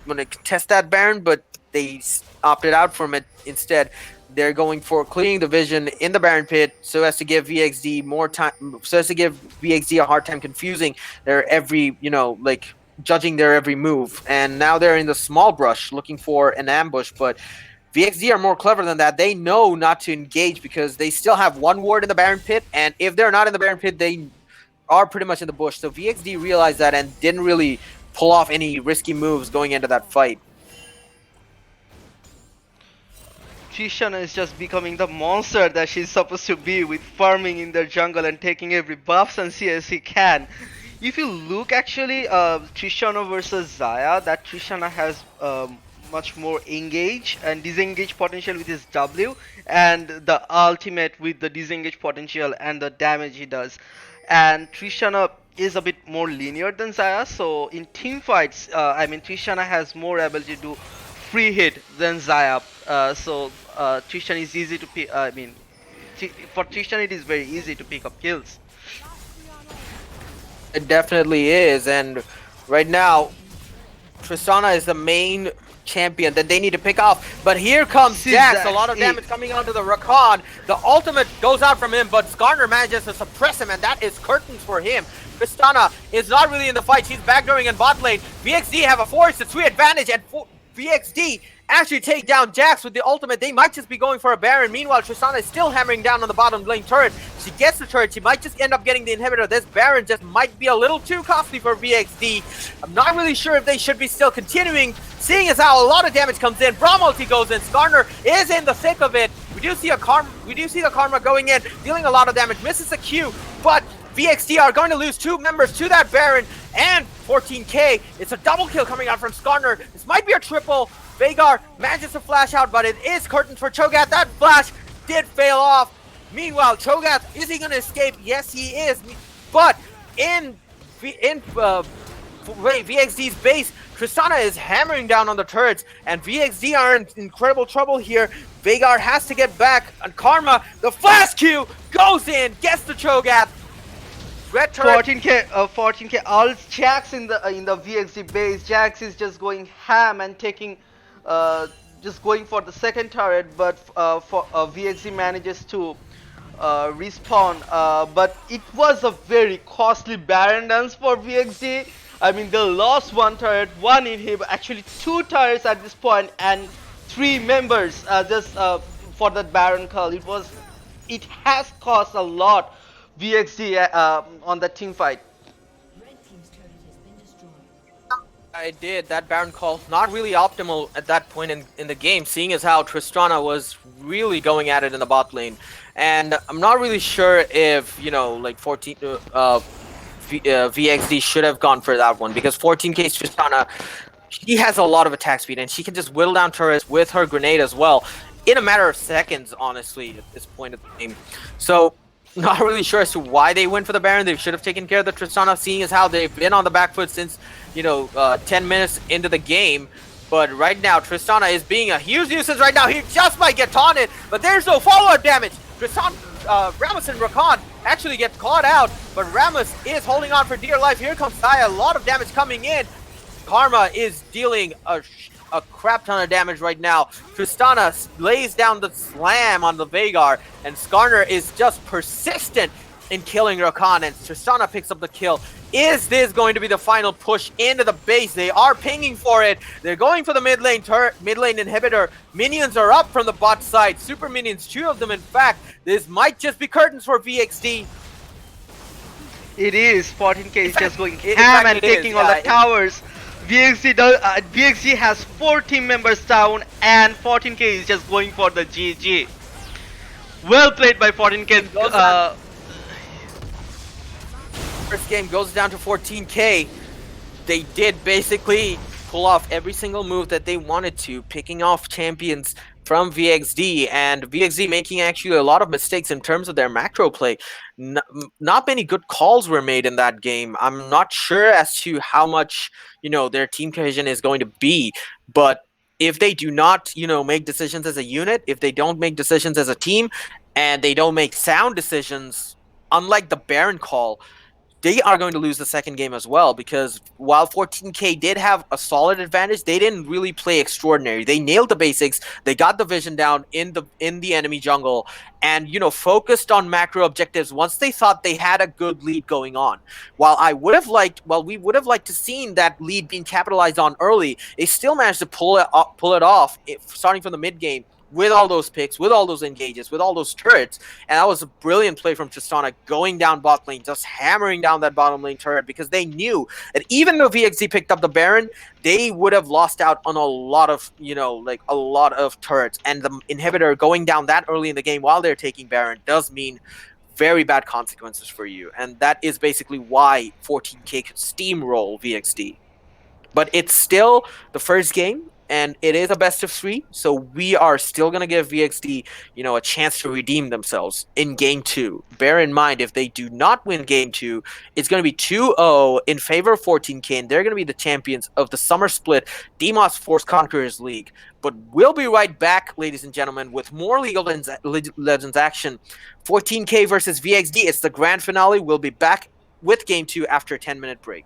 want to test that Baron, but they opted out from it instead. They're going for clearing the vision in the Baron pit so as to give VXD more time, so as to give VXD a hard time confusing their every, judging their every move. And now they're in the small brush looking for an ambush, but VXD are more clever than that. They know not to engage because they still have one ward in the Baron pit, and if they're not in the Baron pit, they are pretty much in the bush. So VXD realized that and didn't really pull off any risky moves going into that fight. Trishana is just becoming the monster that she's supposed to be, with farming in their jungle and taking every buffs and CS he can. If you look actually, Trishana versus Zaya, that Trishana has much more engage and disengage potential with his W, and the ultimate with the disengage potential and the damage he does. And Trishana is a bit more linear than Zaya, so in team fights, I mean Trishana has more ability to free hit than Zaya. Trishana is easy to pick. I mean, for Trishana it is very easy to pick up kills. It definitely is, and right now, Tristana is the main champion that they need to pick off. But here comes Jax, a lot of damage coming onto the Rakan. The ultimate goes out from him, but Skarner manages to suppress him, and that is curtains for him. Tristana is not really in the fight. She's backdooring in bot lane. VXD have a 4-3 advantage, and VXD actually take down Jax with the ultimate. They might just be going for a Baron. Meanwhile, Tristana is still hammering down on the bottom lane turret. She gets the turret. She might just end up getting the inhibitor. This Baron just might be a little too costly for VXD. I'm not really sure if they should be still continuing, seeing as how a lot of damage comes in. Braum ulti goes in. Skarner is in the thick of it. We do see the Karma going in, dealing a lot of damage. Misses the Q, but VXD are going to lose 2 members to that Baron and 14k. It's a double kill coming out from Skarner. This might be a triple. Veigar manages to flash out, but it is curtains for Cho'Gath. That flash did fail off. Meanwhile, Cho'Gath, is he going to escape? Yes, he is. But in VXD's base, Tristana is hammering down on the turrets, and VXD are in incredible trouble here. Veigar has to get back, and Karma, the flash Q, goes in, gets the Cho'Gath. Red turret. 14k. All Jax in the VXD base. Jax is just going ham and taking, just going for the second turret, but VXD manages to respawn. But it was a very costly Baron dance for VXD. I mean, they lost 1 turret, 1 inhib, actually 2 turrets at this point, and 3 members just for that Baron call. It has cost a lot VXD on the team fight. I did. That Baron call, not really optimal at that point in the game, seeing as how Tristana was really going at it in the bot lane. And I'm not really sure if, you know, like VXD should have gone for that one, because 14k Tristana, she has a lot of attack speed, and she can just whittle down turrets with her grenade as well in a matter of seconds, honestly, at this point of the game. So, not really sure as to why they went for the Baron. They should have taken care of the Tristana, seeing as how they've been on the back foot since, you know, 10 minutes into the game. But right now, Tristana is being a huge nuisance right now. He just might get taunted, but there's no follow-up damage. Rammus and Rakan actually get caught out, but Rammus is holding on for dear life. Here comes Saya, a lot of damage coming in. Karma is dealing a crap ton of damage right now. Tristana lays down the slam on the Veigar, and Skarner is just persistent in killing Rakan, and Tristana picks up the kill. Is this going to be the final push into the base? They are pinging for it. They're going for the mid lane inhibitor. Minions are up from the bot side. Super minions, 2 of them in fact. This might just be curtains for VXD. It is. 14k is just going ham and taking all the towers. VXD has 4 team members down, and 14k is just going for the GG. Well played by 14k. First game goes down to 14k. They did basically pull off every single move that they wanted to, picking off champions from VXD, and VXD making actually a lot of mistakes in terms of their macro play. Not many good calls were made in that game. I'm not sure as to how much, you know, their team cohesion is going to be, but if they do not, you know, make decisions as a unit, if they don't make decisions as a team, and they don't make sound decisions, unlike the Baron call, they are going to lose the second game as well, because while 14K did have a solid advantage, they didn't really play extraordinary. They nailed the basics. They got the vision down in the enemy jungle, and focused on macro objectives once they thought they had a good lead going on. While we would have liked to seen that lead being capitalized on early, they still managed to pull it off, starting from the mid game, with all those picks, with all those engages, with all those turrets. And that was a brilliant play from Tristana, going down bot lane, just hammering down that bottom lane turret, because they knew that even though VXD picked up the Baron, they would have lost out on a lot of, a lot of turrets. And the inhibitor going down that early in the game while they're taking Baron does mean very bad consequences for you. And that is basically why 14K could steamroll VXD. But it's still the first game, and it is a best of 3, so we are still going to give VXD, a chance to redeem themselves in game 2. Bear in mind, if they do not win game 2, it's going to be 2-0 in favor of 14K, and they're going to be the champions of the summer split Deimos Force Conquerors League. But we'll be right back, ladies and gentlemen, with more League of Legends action. 14K versus VXD, it's the grand finale. We'll be back with game 2 after a 10-minute break.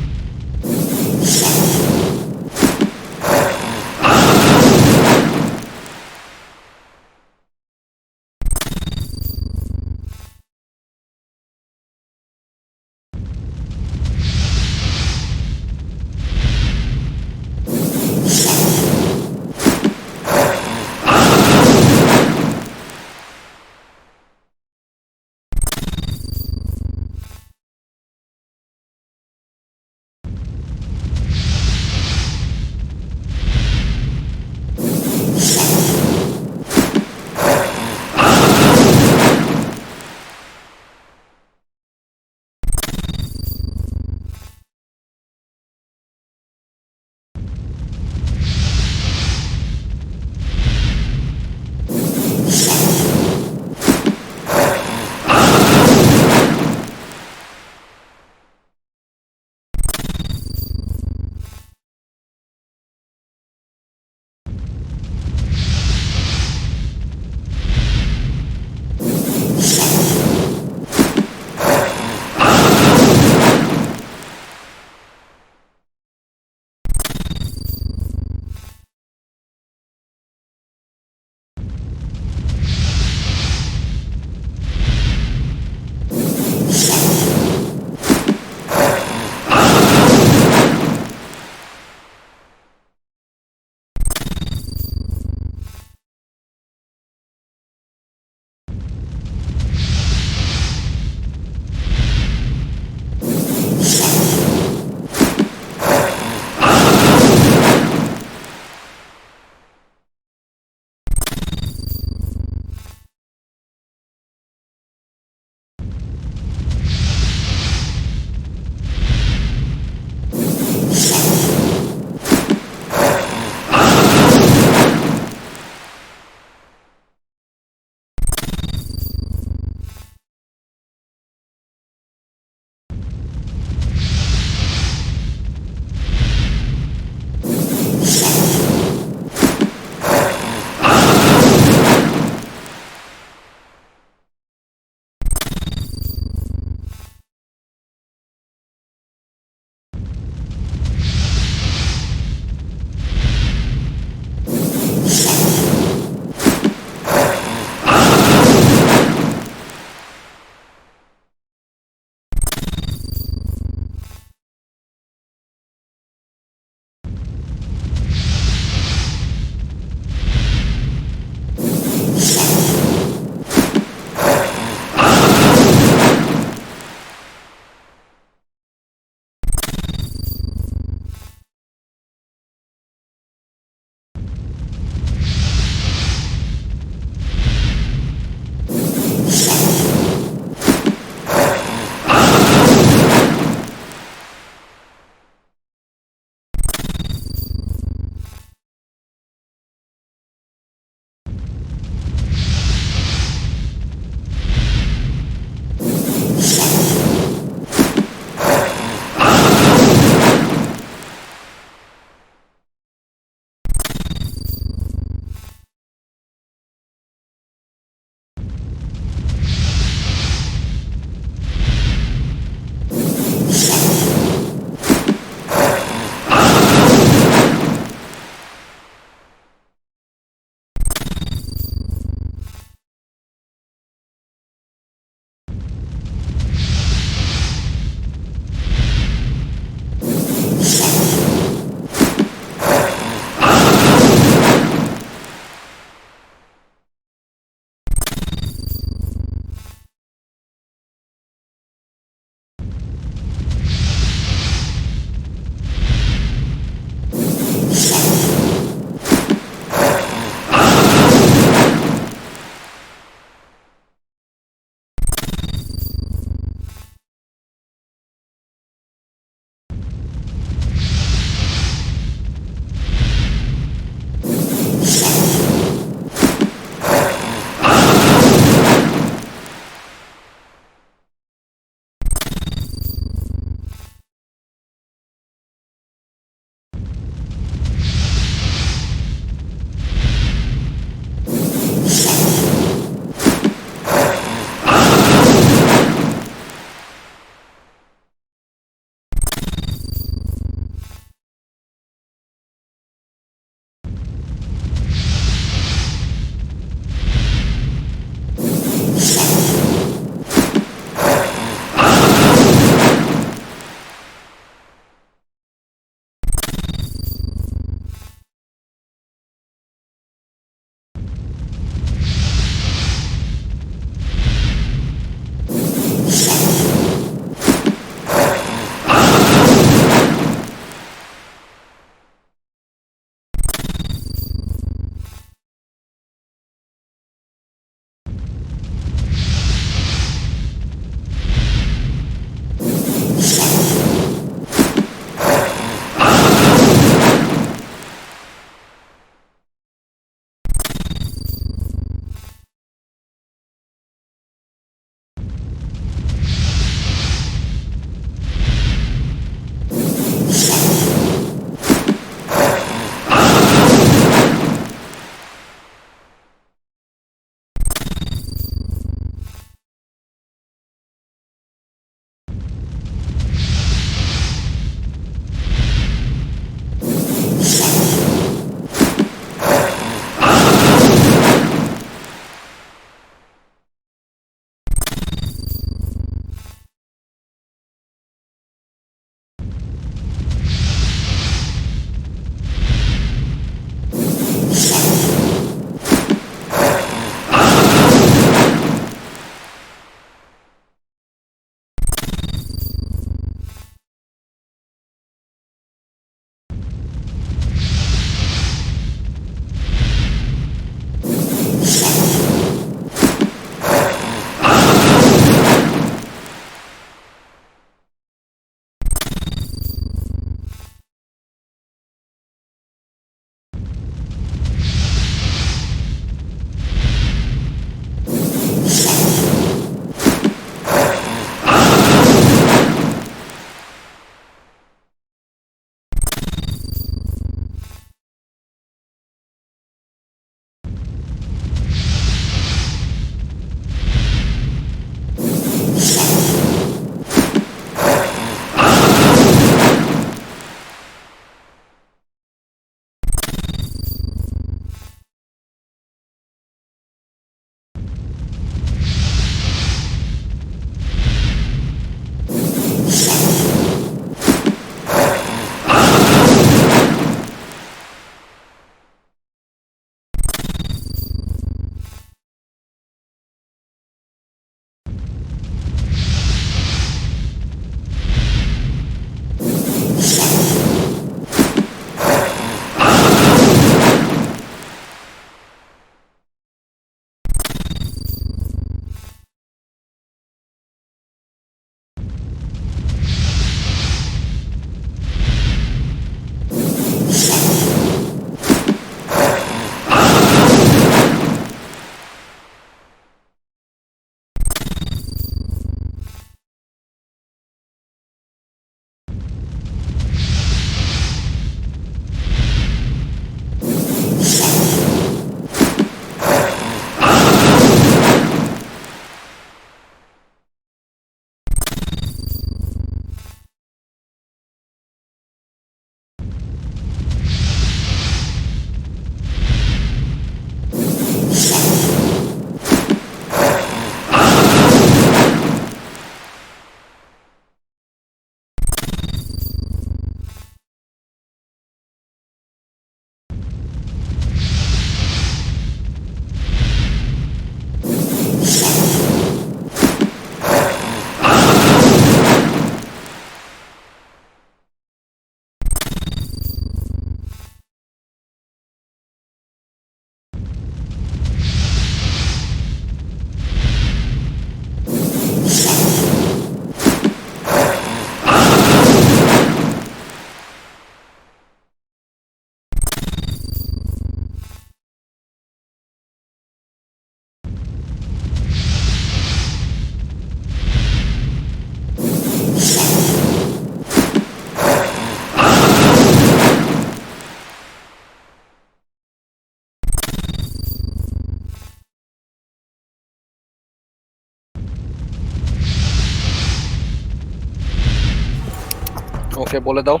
Okay, bole do.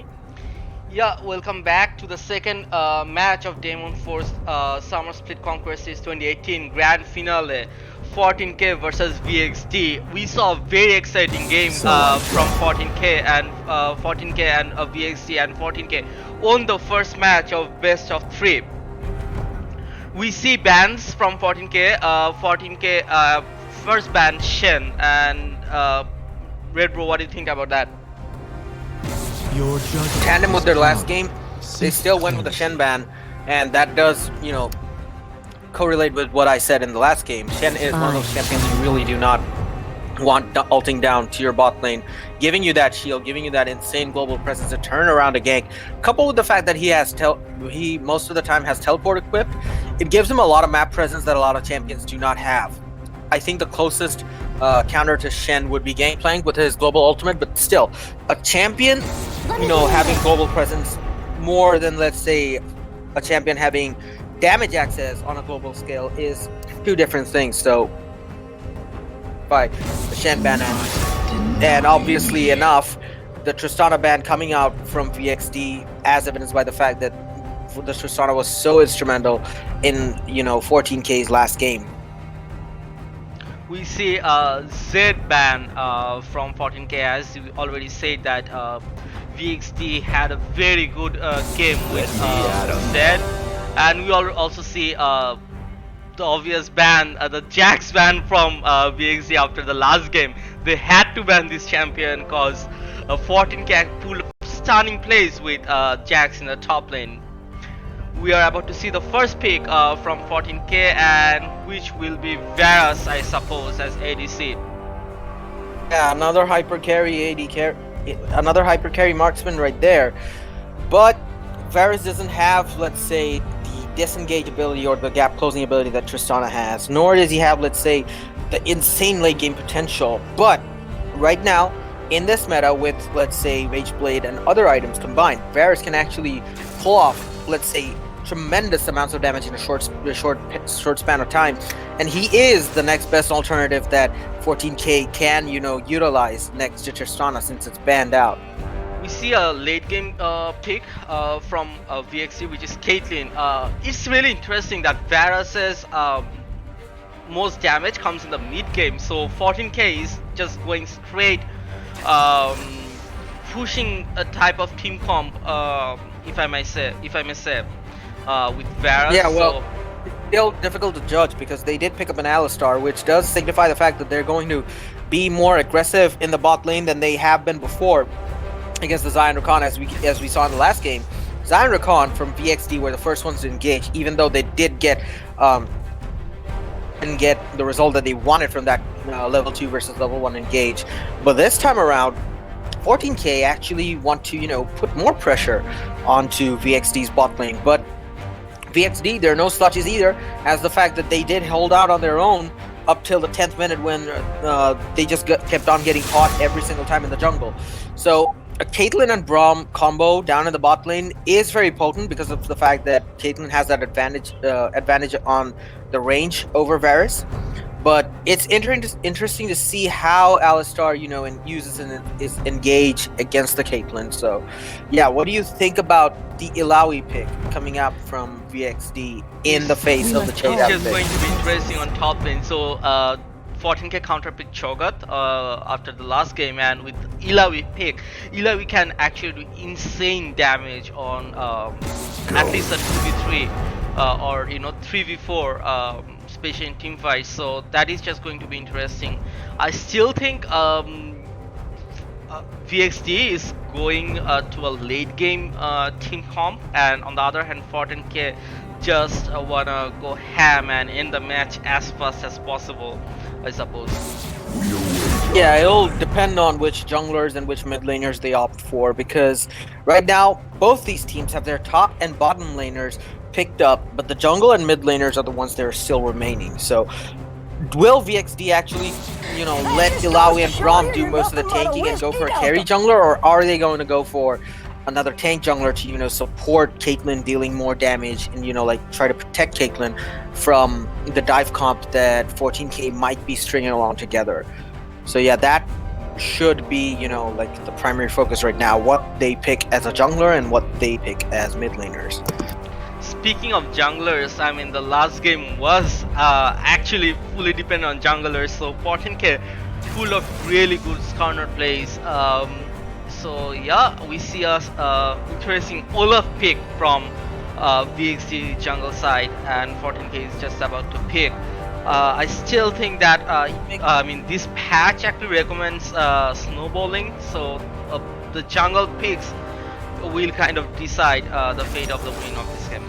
Yeah, welcome back to the second match of Deimos Force Summer Split Conquerors 2018 Grand Finale 14K versus VXD. We saw a very exciting game from 14K and 14K and VXD, and 14K won the first match of best of 3. We see bans from 14K. 14K first ban Shen, and Red Bro, what do you think about that? Your judgment Tandem with their is last come. game, they still went with the Shen ban, and that does, correlate with what I said in the last game. Shen is one of those champions you really do not want ulting down to your bot lane, giving you that shield, giving you that insane global presence to turn around a gank, coupled with the fact that he most of the time has teleport equipped. It gives him a lot of map presence that a lot of champions do not have. I think the closest counter to Shen would be Gangplank with his global ultimate, but still, a champion, having global presence more than, let's say, a champion having damage access on a global scale is two different things. So, by the Shen ban and obviously enough, the Tristana ban coming out from VXD, as evidenced by the fact that the Tristana was so instrumental in 14K's last game. We see Z ban from 14K, as you already said that VXD had a very good game with Z, and we also see the obvious ban, the Jax ban from VXD after the last game. They had to ban this champion because 14K pulled stunning plays with Jax in the top lane. We are about to see the first pick from 14K, and which will be Varus, I suppose, as ADC. Yeah, another hyper carry another hyper carry marksman right there. But Varus doesn't have, let's say, the disengage ability or the gap closing ability that Tristana has, nor does he have, let's say, the insane late game potential. But right now, in this meta with, let's say, Mageblade and other items combined, Varus can actually pull off, let's say, tremendous amounts of damage in a short span of time, and he is the next best alternative that 14K can utilize next to Tristana since it's banned out. We see a late game pick from VXD, which is Caitlyn. It's really interesting that Varus's most damage comes in the mid game, so 14K is just going straight pushing a type of team comp, if I may say, with Varus. Yeah, well, still difficult to judge because they did pick up an Alistar, which does signify the fact that they're going to be more aggressive in the bot lane than they have been before against the Zion Rakan, as we saw in the last game. Zion Rakan from VXD were the first ones to engage, even though they didn't get the result that they wanted from that level 2 versus level 1 engage. But this time around, 14K actually want to put more pressure onto VXD's bot lane, but VXD, there are no sludges either, as the fact that they did hold out on their own up till the 10th minute when they just kept on getting caught every single time in the jungle. So a Caitlyn and Braum combo down in the bot lane is very potent because of the fact that Caitlyn has that advantage on the range over Varus. But it's interesting to see how Alistar, uses and is engaged against the Caitlyn. So, yeah, what do you think about the Illaoi pick coming up from VXD in the face of the It's Cho'Gath just pick? going to be interesting on top lane. So 14K counter pick Cho'Gath after the last game, and with Illaoi pick, Illaoi can actually do insane damage on at least a 2v3 or 3v4, especially in team fights. So that is just going to be interesting. I still think VXD is going to a late game team comp, and on the other hand 14K just wanna go ham and end the match as fast as possible, I suppose. Yeah, it'll depend on which junglers and which mid laners they opt for, because right now both these teams have their top and bottom laners picked up, but the jungle and mid laners are the ones that are still remaining. So will VXD actually, let Illaoi and Braum do most of the tanking and go for a carry jungler, or are they going to go for another tank jungler to, support Caitlyn dealing more damage and, try to protect Caitlyn from the dive comp that 14K might be stringing along together? So yeah, that should be, like the primary focus right now. What they pick as a jungler and what they pick as mid laners. Speaking of junglers, I mean the last game was actually fully dependent on junglers. So 14K full of really good corner plays. So yeah, we see us interesting Olaf pick from VXD jungle side, and 14K is just about to pick. I still think that I mean this patch actually recommends snowballing, so the jungle picks will kind of decide the fate of the win of this game.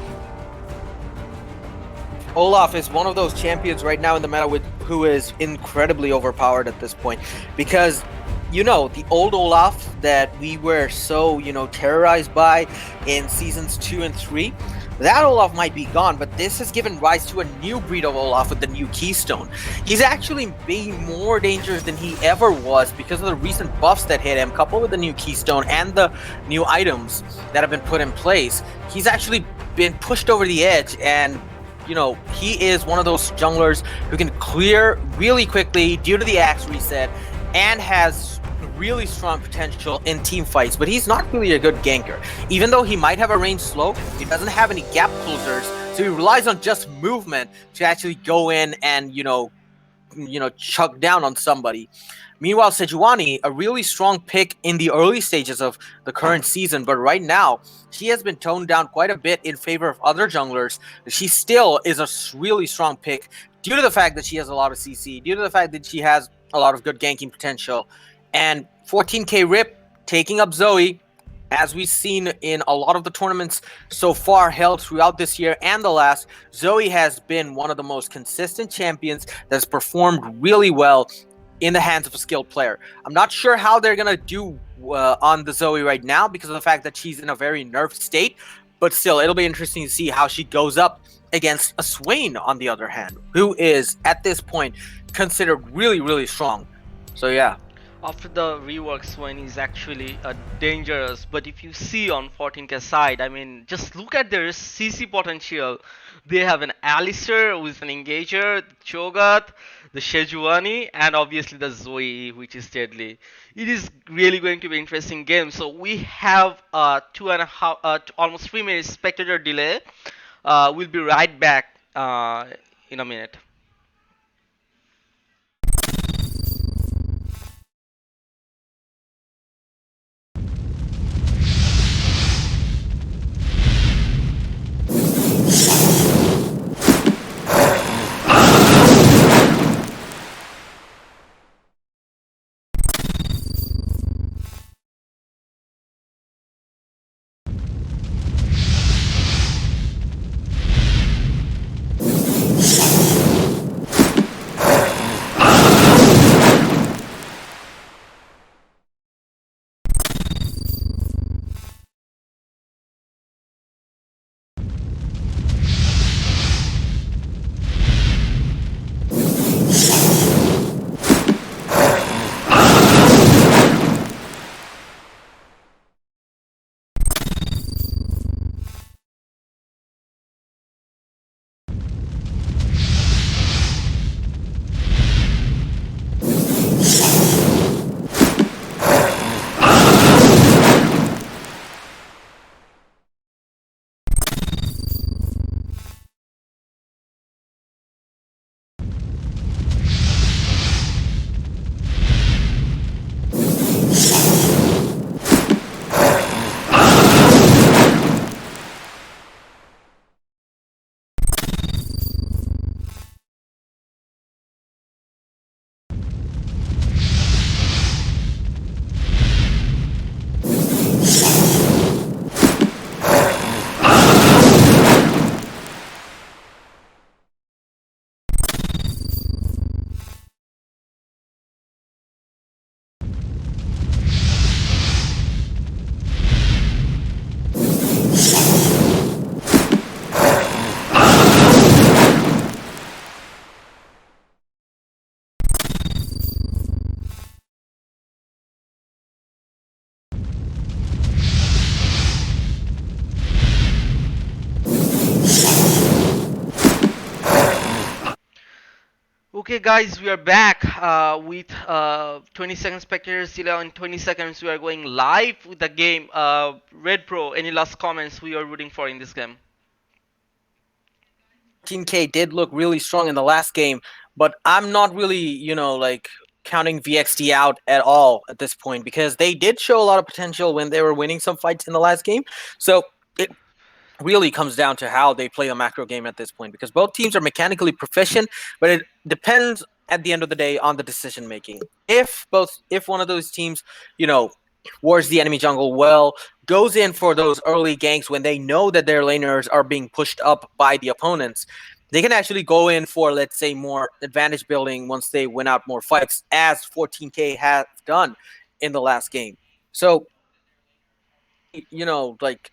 Olaf is one of those champions right now in the meta who is incredibly overpowered at this point, because the old Olaf that we were so terrorized by in seasons 2 and 3, that Olaf might be gone, but this has given rise to a new breed of Olaf with the new Keystone. He's actually being more dangerous than he ever was because of the recent buffs that hit him, coupled with the new Keystone and the new items that have been put in place. He's actually been pushed over the edge, and he is one of those junglers who can clear really quickly due to the axe reset and has really strong potential in team fights, but he's not really a good ganker. Even though he might have a range slow, he doesn't have any gap closers, so he relies on just movement to actually go in and chuck down on somebody. Meanwhile, Sejuani, a really strong pick in the early stages of the current season, but right now, she has been toned down quite a bit in favor of other junglers. She still is a really strong pick due to the fact that she has a lot of CC, due to the fact that she has a lot of good ganking potential. And 14K Rip taking up Zoe, as we've seen in a lot of the tournaments so far held throughout this year and the last, Zoe has been one of the most consistent champions that's performed really well in the hands of a skilled player. I'm not sure how they're going to do on the Zoe right now because of the fact that she's in a very nerfed state, but still, it'll be interesting to see how she goes up against a Swain, on the other hand, who is, at this point, considered really, really strong. So yeah. After the rework, Swain is actually dangerous, but if you see on 14K side, I mean, just look at their CC potential. They have an Alistair with an Engager, Cho'Gath, the Sejuani, and obviously the Zoe, which is deadly. It is really going to be an interesting game. So we have 2.5, almost 3 minutes spectator delay. We'll be right back in a minute. Okay, guys, we are back with 20 seconds spectators delay. In 20 seconds, we are going live with the game. Red Pro, any last comments we are rooting for in this game? 14K did look really strong in the last game, but I'm not really, like counting VXD out at all at this point because they did show a lot of potential when they were winning some fights in the last game. So it really comes down to how they play a macro game at this point because both teams are mechanically proficient, but it depends at the end of the day on the decision making. If one of those teams, wards the enemy jungle well, goes in for those early ganks when they know that their laners are being pushed up by the opponents, they can actually go in for, let's say, more advantage building once they win out more fights, as 14K have done in the last game. So, like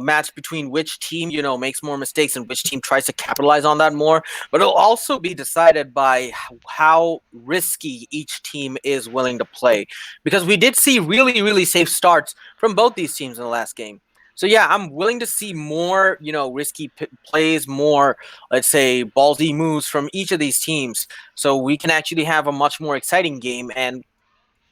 match between which team makes more mistakes and which team tries to capitalize on that more, but it'll also be decided by how risky each team is willing to play, because we did see really safe starts from both these teams in the last game. So yeah, I'm willing to see more risky plays, more, let's say, ballsy moves from each of these teams, so we can actually have a much more exciting game, and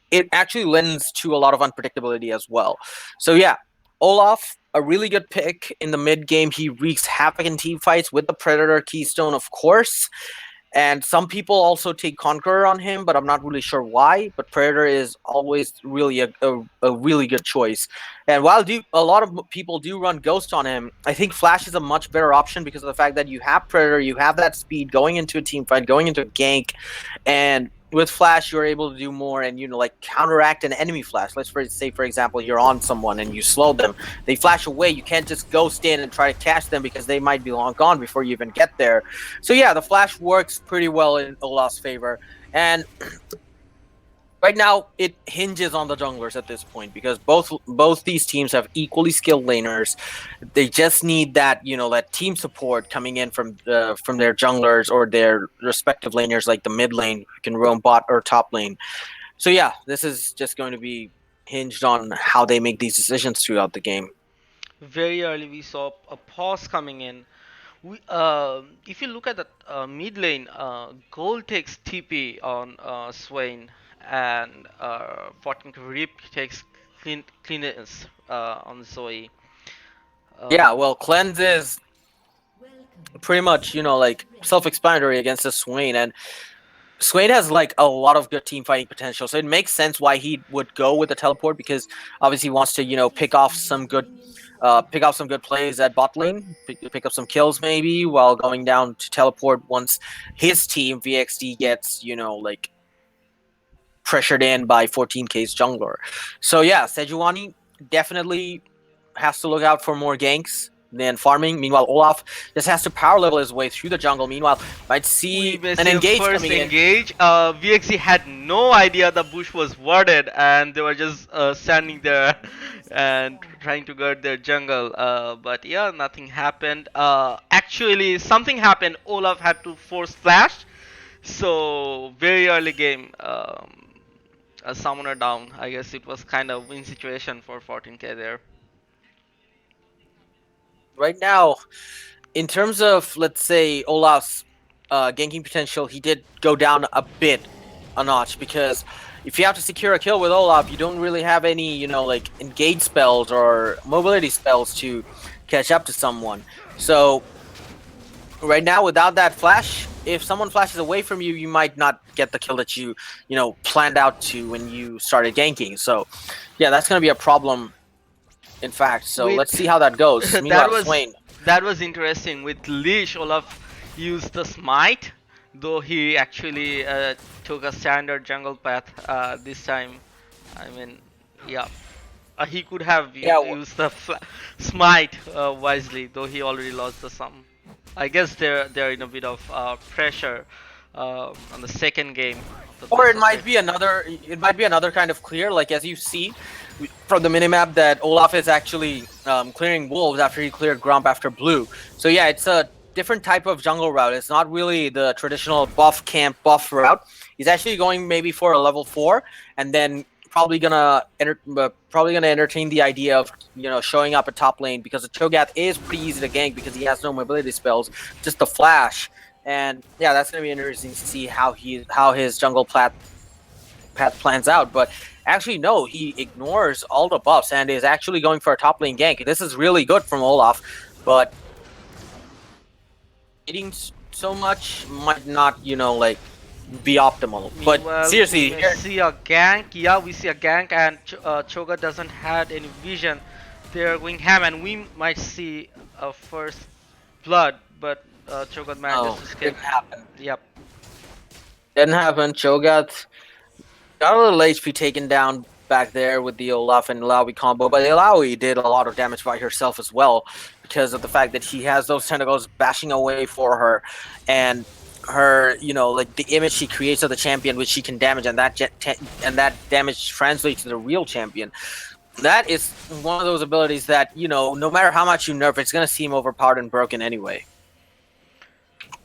it actually lends to a lot of unpredictability as well. So yeah, Olaf, a really good pick in the mid game. He wreaks havoc in team fights with the Predator Keystone, of course. And some people also take Conqueror on him, but I'm not really sure why. But Predator is always really a really good choice. And while a lot of people do run Ghost on him, I think Flash is a much better option because of the fact that you have Predator, you have that speed going into a team fight, going into a gank, and with Flash, you're able to do more and, like counteract an enemy flash. Let's say, for example, you're on someone and you slow them. They flash away. You can't just ghost in and try to catch them because they might be long gone before you even get there. So yeah, the flash works pretty well in Olaf's favor. And right now, it hinges on the junglers at this point because both these teams have equally skilled laners. They just need that, that team support coming in from their junglers or their respective laners, like the mid lane who can roam bot or top lane. So yeah, this is just going to be hinged on how they make these decisions throughout the game. Very early, we saw a pause coming in. If you look at the mid lane, Gold takes TP on Swain, and 14 Rip takes cleanliness on Zoe. Yeah, well, cleanse is pretty much like self-explanatory against the Swain, and Swain has like a lot of good team fighting potential, so it makes sense why he would go with the teleport, because obviously he wants to pick off some good plays at bot lane, pick up some kills maybe while going down to teleport once his team VXD gets like pressured in by 14K's jungler. So yeah, Sejuani definitely has to look out for more ganks than farming. Meanwhile, Olaf just has to power level his way through the jungle. Meanwhile, might see We an missed engage first coming in. engage. VXC had no idea the bush was warded, and they were just standing there and trying to guard their jungle. But yeah, nothing happened. Actually, something happened. Olaf had to force flash, so very early game. A summoner down. I guess it was kind of win situation for 14K there. Right now, in terms of, let's say, Olaf's ganking potential, he did go down a notch, because if you have to secure a kill with Olaf, you don't really have any, like engage spells or mobility spells to catch up to someone. So right now, without that flash, if someone flashes away from you, you might not get the kill that you planned out to when you started ganking. So yeah, that's going to be a problem, in fact. So let's see how that goes. Meanwhile, Swain. That was interesting. With Leash, Olaf used the smite, though he actually took a standard jungle path this time. I mean, yeah. He could have used the smite wisely, though he already lost the sum. I guess they're in a bit of pressure on the second game. Or it might be another kind of clear, like as you see from the minimap that Olaf is actually clearing wolves after he cleared Grump after blue. So yeah, it's a different type of jungle route. It's not really the traditional buff camp buff route. He's actually going maybe for a level 4, and then probably gonna entertain the idea of showing up at top lane, because the Cho'Gath is pretty easy to gank because he has no mobility spells, just the flash. And yeah, that's gonna be interesting to see how his jungle path plans out. But actually, no, he ignores all the buffs and is actually going for a top lane gank. This is really good from Olaf, but eating so much might not, like, be optimal. But Meanwhile, seriously, we may see a gank. Yeah, we see a gank, and Choga doesn't had any vision. They're going ham, and we might see a first blood, but Choga manages no, to it escape. didn't happen. Yep. Didn't happen. Cho'Gath got a little HP taken down back there with the Olaf and Illaoi combo, but Illaoi did a lot of damage by herself as well because of the fact that she has those tentacles bashing away for her, and her, like the image she creates of the champion, which she can damage, and that damage translates to the real champion. That is one of those abilities that, no matter how much you nerf, it's gonna seem overpowered and broken anyway.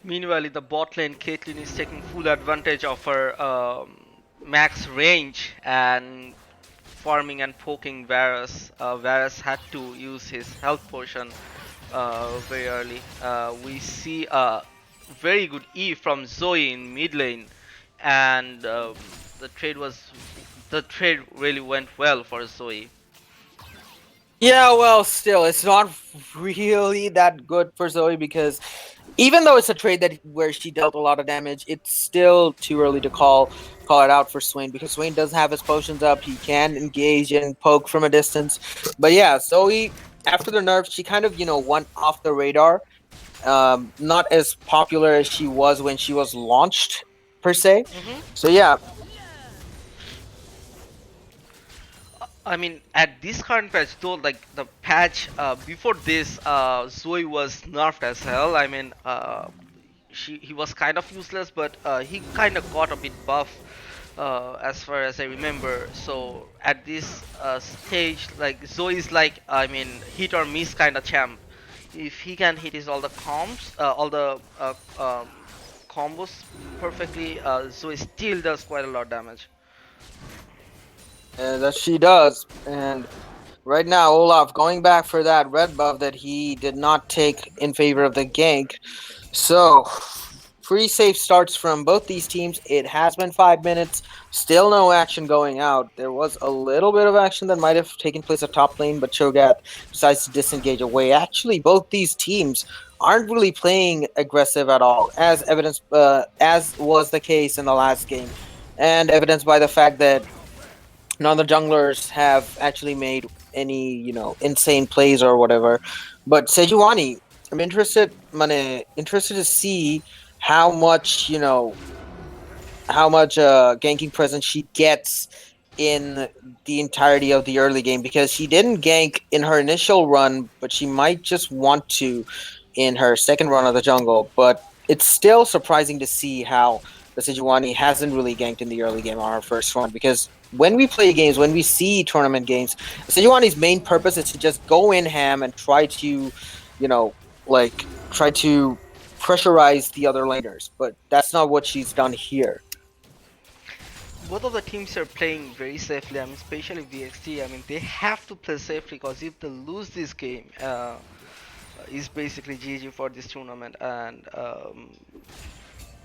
Meanwhile, in the bot lane, Caitlyn is taking full advantage of her max range and farming and poking Varus. Varus had to use his health potion very early. We see a very good E from Zoe in mid lane, and the trade really went well for Zoe. Yeah, well, still, it's not really that good for Zoe because even though it's a trade where she dealt a lot of damage, it's still too early to call it out for Swain because Swain does have his potions up. He can engage and poke from a distance. But yeah, Zoe, after the nerf, she kind of, went off the radar. Not as popular as she was when she was launched, per se. So yeah, I mean, at this current patch, though, like the patch before this, Zoe was nerfed as hell. I mean, he was kind of useless, but he kind of got a bit buff, as far as I remember. So at this stage, like Zoe's like, I mean, hit or miss kind of champ. If he can hit his all the combos perfectly, Zoe still does quite a lot of damage. that she does. And right now, Olaf going back for that red buff that he did not take in favor of the gank. So, free safe starts from both these teams. It has been 5 minutes. Still no action going out. There was a little bit of action that might have taken place at top lane, but Cho'Gath decides to disengage away. Actually, both these teams aren't really playing aggressive at all, as evidenced, as was the case in the last game, and evidenced by the fact that none of the junglers have actually made any, insane plays or whatever. But Sejuani, I'm interested to see how much, ganking presence she gets in the entirety of the early game, because she didn't gank in her initial run, but she might just want to in her second run of the jungle. But it's still surprising to see how the Sejuani hasn't really ganked in the early game on her first run, because when we play games, when we see tournament games, Sejuani's main purpose is to just go in ham and try to, try to pressurize the other laners. But that's not what she's done here. Both of the teams are playing very safely. I mean, especially VXD. I mean, they have to play safely because if they lose this game, it's basically GG for this tournament. And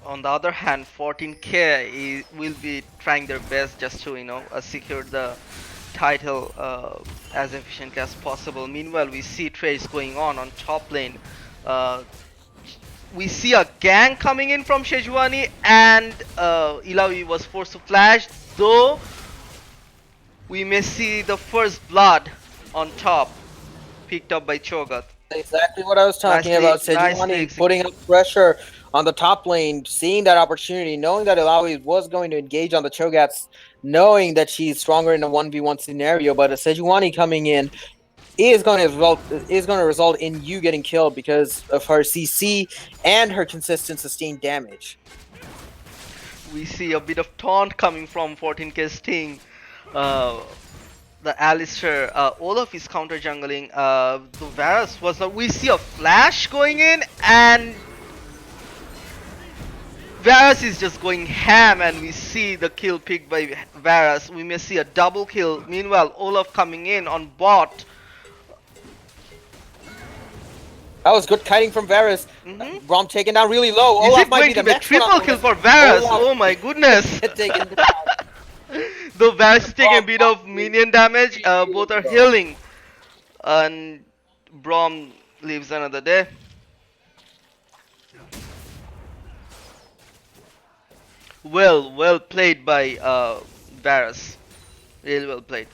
on the other hand, 14K will be trying their best just to secure the title as efficiently as possible. Meanwhile, we see trades going on top lane. We see a gang coming in from Sejuani, and Illaoi was forced to flash, though we may see the first blood on top, picked up by Cho'Gath. Exactly what I was talking about. Sejuani putting up pressure on the top lane, seeing that opportunity, knowing that Illaoi was going to engage on the Cho'Gaths, knowing that she's stronger in a 1v1 scenario, but a Sejuani coming in is going to result in you getting killed because of her CC and her consistent sustained damage. We see a bit of taunt coming from 14K's team. The Alistar, Olaf is counter jungling. The Varus was not. We see a flash going in, and Varus is just going ham, and we see the kill picked by Varus. We may see a double kill. Meanwhile, Olaf coming in on bot. That was good kiting from Varus. Braum taken down really low. Is Olaf it might going be to the be a next one on triple the kill list. for Varus? Olaf Oh my goodness! taken down. Though Varus is taking a bit of minion damage, both are healing. And Braum lives another day. Well played by Varus. Really well played.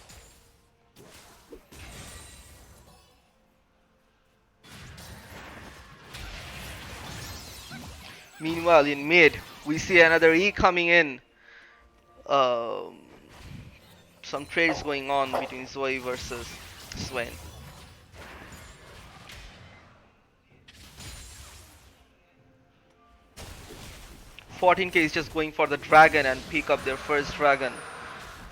Meanwhile, in mid, we see another E coming in. Um, some trades going on between Zoe versus Swain. $14K is just going for the dragon and pick up their first dragon.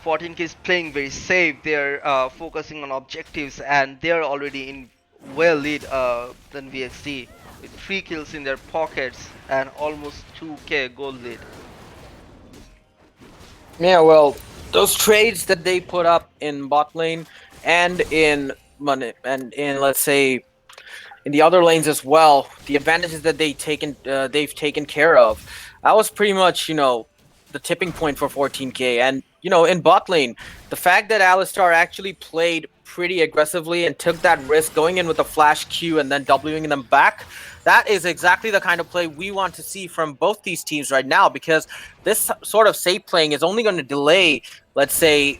14K is playing very safe. They're focusing on objectives and they're already in well lead than VXD with 3 kills in their pockets and almost 2K gold lead. Yeah, well, those trades that they put up in bot lane and in money and in, let's say, in the other lanes as well, the advantages that they've taken care of, that was pretty much, the tipping point for 14K. And, in bot lane, the fact that Alistar actually played pretty aggressively and took that risk going in with a flash Q and then Wing them back, that is exactly the kind of play we want to see from both these teams right now, because this sort of safe playing is only going to delay, let's say,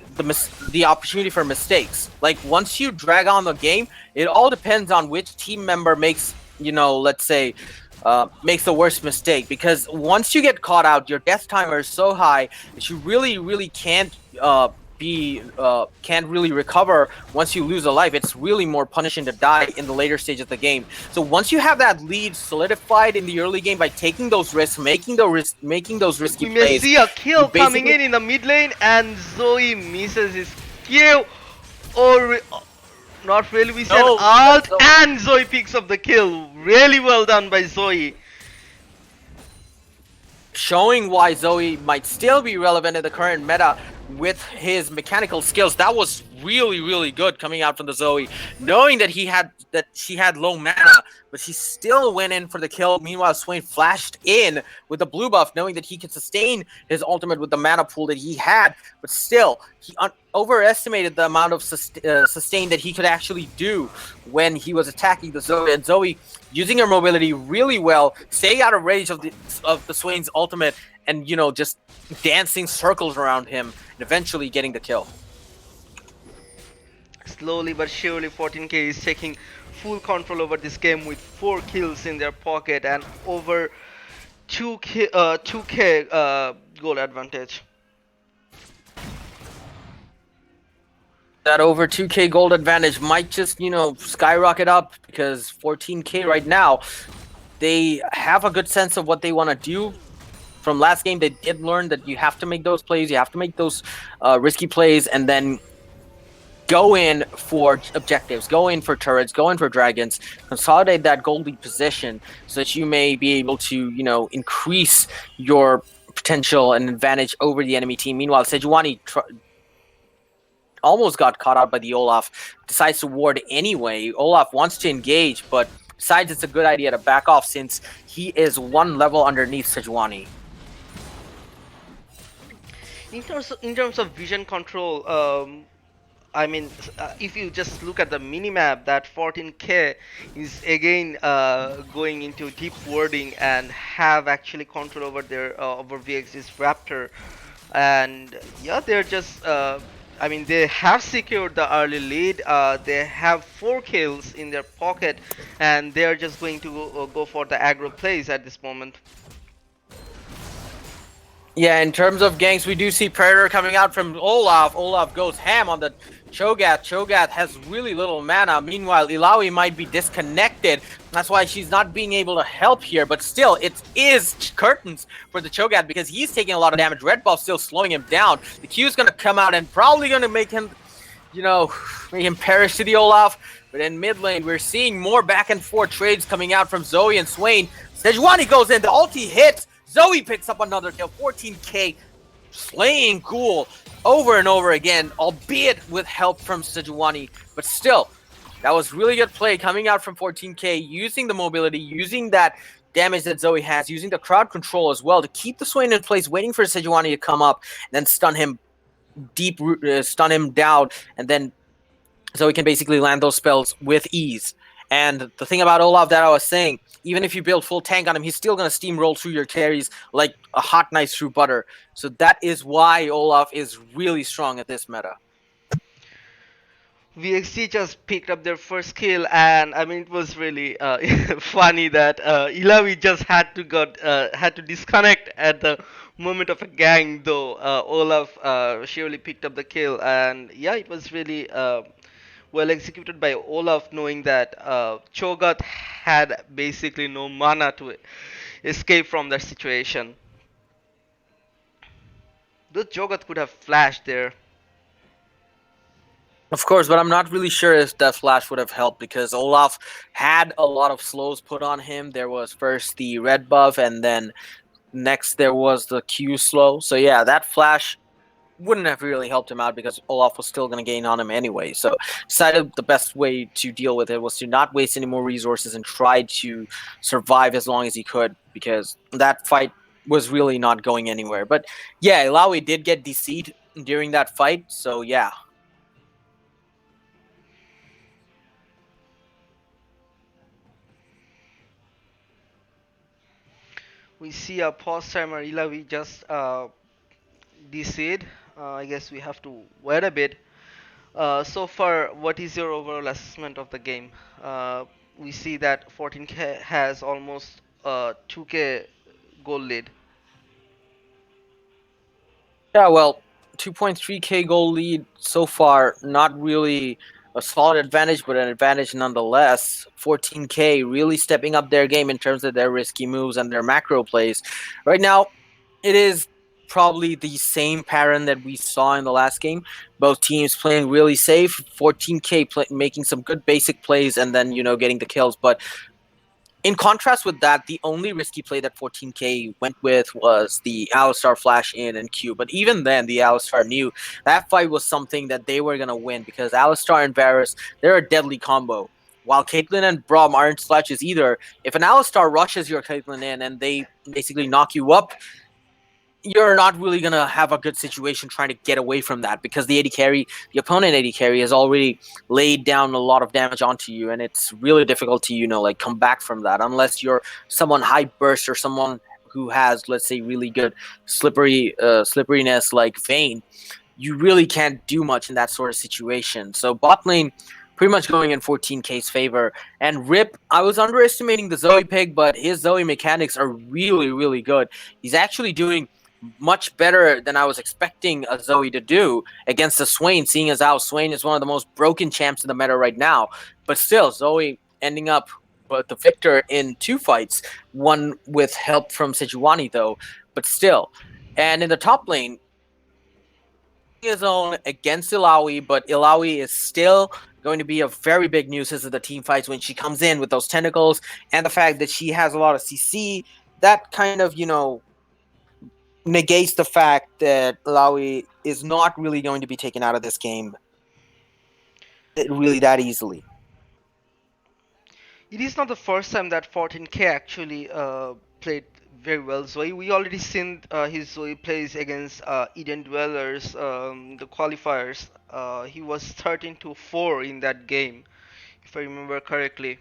the opportunity for mistakes. Like, once you drag on the game, it all depends on which team member makes, let's say, makes the worst mistake. Because once you get caught out, your death timer is so high that you really can't can't really recover once you lose a life. It's really more punishing to die in the later stage of the game. So once you have that lead solidified in the early game by taking those risks, making those risky We plays, may see a kill coming in the mid lane and Zoe misses his kill. Or not really, we said ult and Zoe picks up the kill. Really well done by Zoe. Showing why Zoe might still be relevant in the current meta with his mechanical skills. That was really good coming out from the Zoe, knowing that she had low mana, but she still went in for the kill. Meanwhile, Swain flashed in with the blue buff, knowing that he could sustain his ultimate with the mana pool that he had, but still he overestimated the amount of sustain that he could actually do when he was attacking the Zoe. And Zoe, using her mobility really well, staying out of range of the Swain's ultimate, and just dancing circles around him and eventually getting the kill. Slowly but surely 14K is taking full control over this game with 4 kills in their pocket and over 2K goal advantage. That over 2K gold advantage might just, skyrocket up, because 14K right now, they have a good sense of what they want to do. From last game, they did learn that you have to make those plays, you have to make those risky plays, and then go in for objectives, go in for turrets, go in for dragons, consolidate that gold lead position so that you may be able to, increase your potential and advantage over the enemy team. Meanwhile, Sejuani almost got caught out by the Olaf, decides to ward anyway. Olaf wants to engage, but decides it's a good idea to back off since he is one level underneath Sejuani. In terms of vision control, I mean, if you just look at the minimap, that 14K is again going into deep warding and have actually control over their over VXD's Raptor, and yeah, they're just I mean, they have secured the early lead. They have 4 kills in their pocket, and they're just going to go for the aggro plays at this moment. Yeah, in terms of ganks, we do see Predator coming out from Olaf. Olaf goes ham on the Cho'Gath. Cho'Gath has really little mana. Meanwhile, Illaoi might be disconnected. That's why she's not being able to help here. But still, it is curtains for the Cho'Gath because he's taking a lot of damage. Red buff still slowing him down. The Q's going to come out and probably going to make him, make him perish to the Olaf. But in mid lane, we're seeing more back and forth trades coming out from Zoe and Swain. Sejuani goes in. The ulti hits. Zoe picks up another kill. 14K slaying Ghoul over and over again, albeit with help from Sejuani. But still, That was really good play coming out from 14K, using the mobility, using that damage that Zoe has, using the crowd control as well to keep the Swain in place, waiting for Sejuani to come up, and then stun him down, and then Zoe can basically land those spells with ease. And the thing about Olaf that I was saying, even if you build full tank on him, he's still going to steamroll through your carries like a hot knife through butter. So that is why Olaf is really strong at this meta. VXD just picked up their first kill, and I mean it was really funny that Ilavi just had to disconnect at the moment of a gang, though Olaf surely picked up the kill, and yeah, it was really well executed by Olaf, knowing that Cho'Gath had basically no mana to escape from that situation. Though Cho'Gath could have flashed there. Of course, but I'm not really sure if that flash would have helped because Olaf had a lot of slows put on him. There was first the red buff, and then next there was the Q slow. So yeah, that flash wouldn't have really helped him out because Olaf was still going to gain on him anyway. So decided the best way to deal with it was to not waste any more resources and try to survive as long as he could, because that fight was really not going anywhere. But yeah, Ilawi did get DC'd during that fight, so yeah. We see a pause timer. Ilavi just DC'd. I guess we have to wait a bit. So far, what is your overall assessment of the game? We see that 14K has almost 2K goal lead. Yeah, well, 2.3k goal lead so far, not really a solid advantage, but an advantage nonetheless. 14k really stepping up their game in terms of their risky moves and their macro plays. Right now, it is probably the same pattern that we saw in the last game. Both teams playing really safe, 14k making some good basic plays, and then getting the kills. But in contrast with that, the only risky play that 14k went with was the Alistar flash in and Q. But even then, the Alistar knew that fight was something that they were going to win because Alistar and Varus, they're a deadly combo. While Caitlyn and Braum aren't slouches either, if an Alistar rushes your Caitlyn in and they basically knock you up, you're not really going to have a good situation trying to get away from that because the opponent AD carry has already laid down a lot of damage onto you, and it's really difficult to, like come back from that unless you're someone high burst or someone who has, let's say, really good slipperiness like Vayne. You really can't do much in that sort of situation. So bot lane pretty much going in 14k's favor. And Rip, I was underestimating the Zoe pick, but his Zoe mechanics are really, really good. He's actually doing much better than I was expecting a Zoe to do against the Swain, seeing as how Swain is one of the most broken champs in the meta right now. But still, Zoe ending up with the victor in 2 fights, one with help from Sejuani though, but still. And in the top lane, his own against Ilawi, but Ilawi is still going to be a very big nuisance of the team fights when she comes in with those tentacles, and the fact that she has a lot of CC, that kind of, negates the fact that Ilawi is not really going to be taken out of this game really that easily. It is not the first time that 14K actually played very well Zoe. We already seen his Zoe plays against Eden Dwellers, the qualifiers. He was 13-4 in that game, if I remember correctly.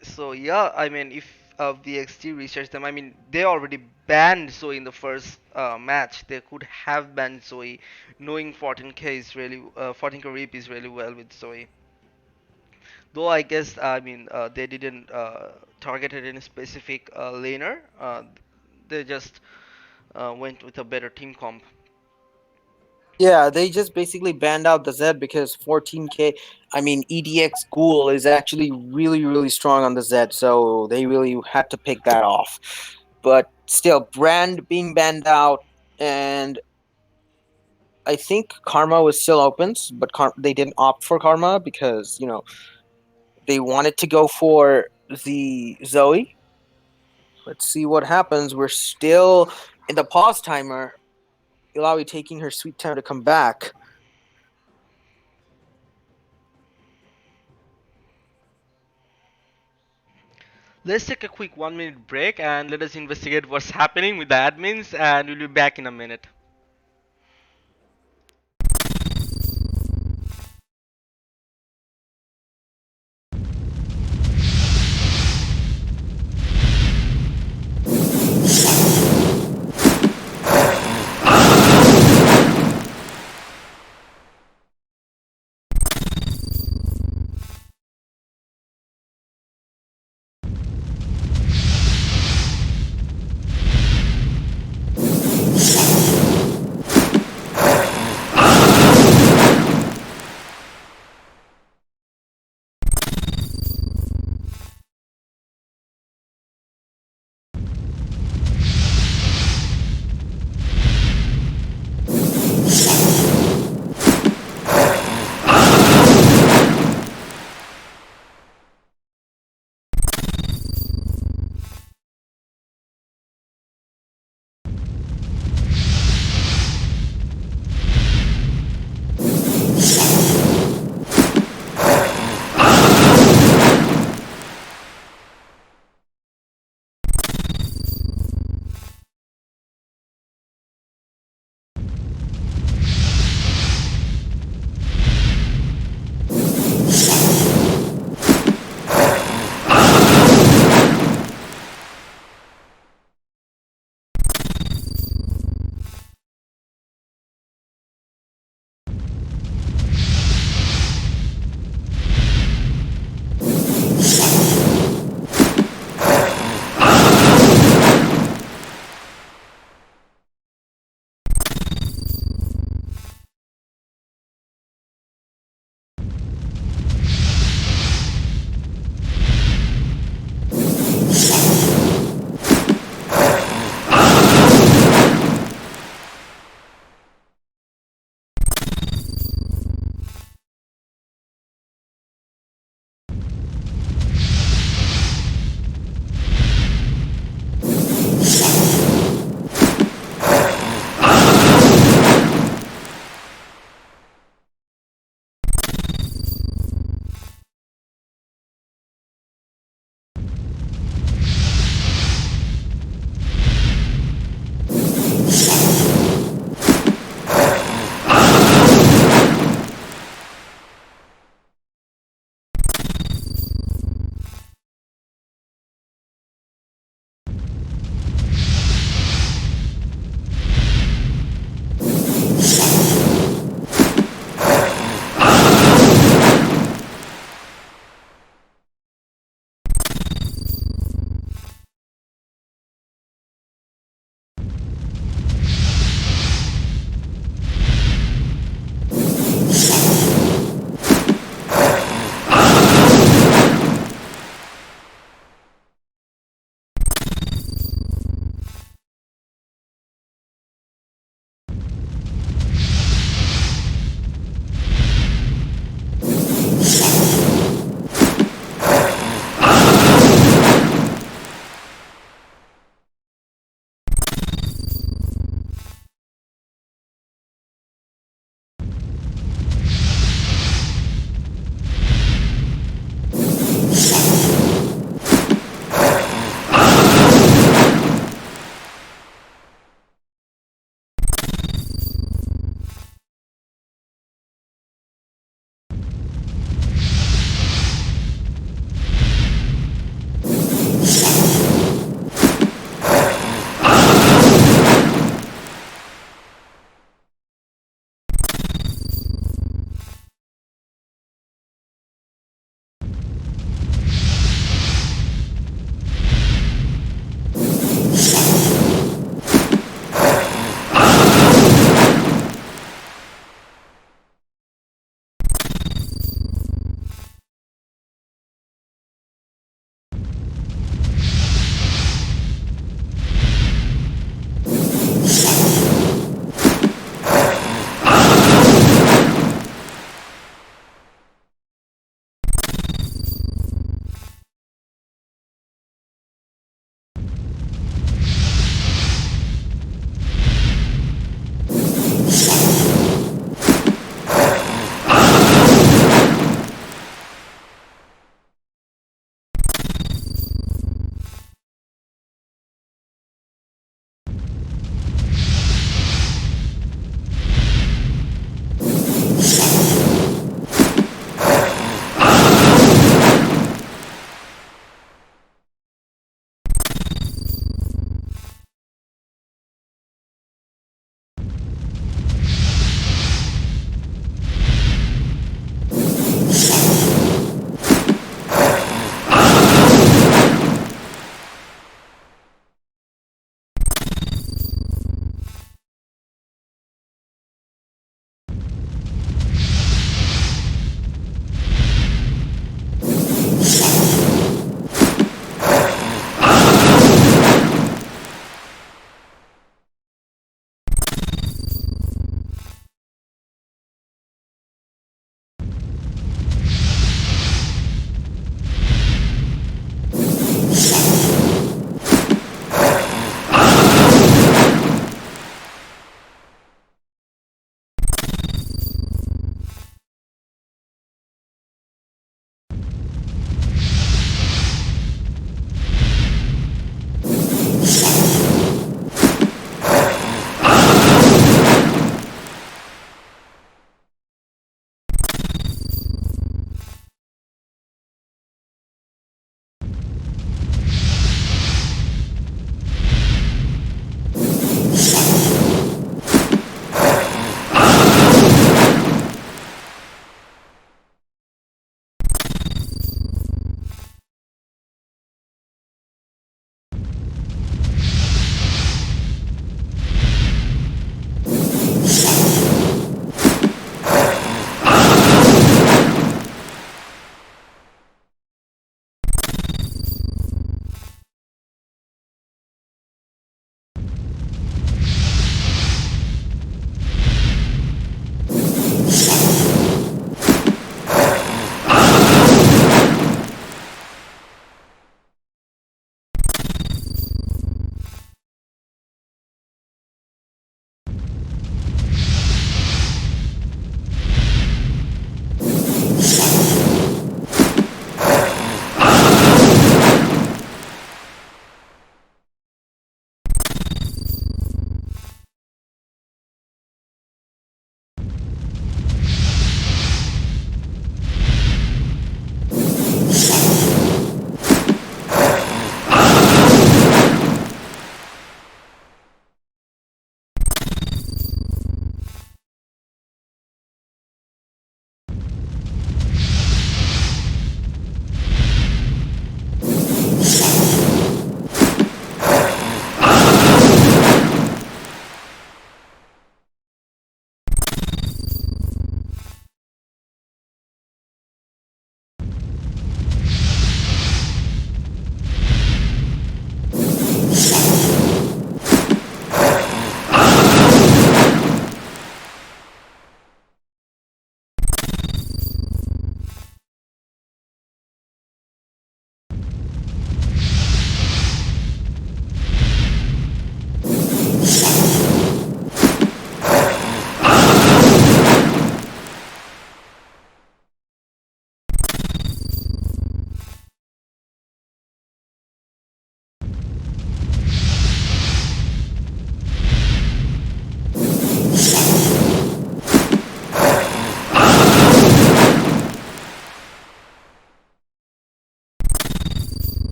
So yeah, I mean, if VXD research them, I mean, they already banned Zoe in the first match. They could have banned Zoe, knowing 14K Reap is really well with Zoe. Though I guess I mean they didn't targeted any specific laner. They just went with a better team comp. Yeah, they just basically banned out the Zed because 14k, I mean, EDX Ghoul is actually really, really strong on the Zed, so they really had to pick that off. But still, Brand being banned out, and I think Karma was still open, but they didn't opt for Karma because, they wanted to go for the Zoe. Let's see what happens. We're still in the pause timer. Ilawi taking her sweet time to come back. Let's take a quick 1 minute break and let us investigate what's happening with the admins, and we'll be back in a minute.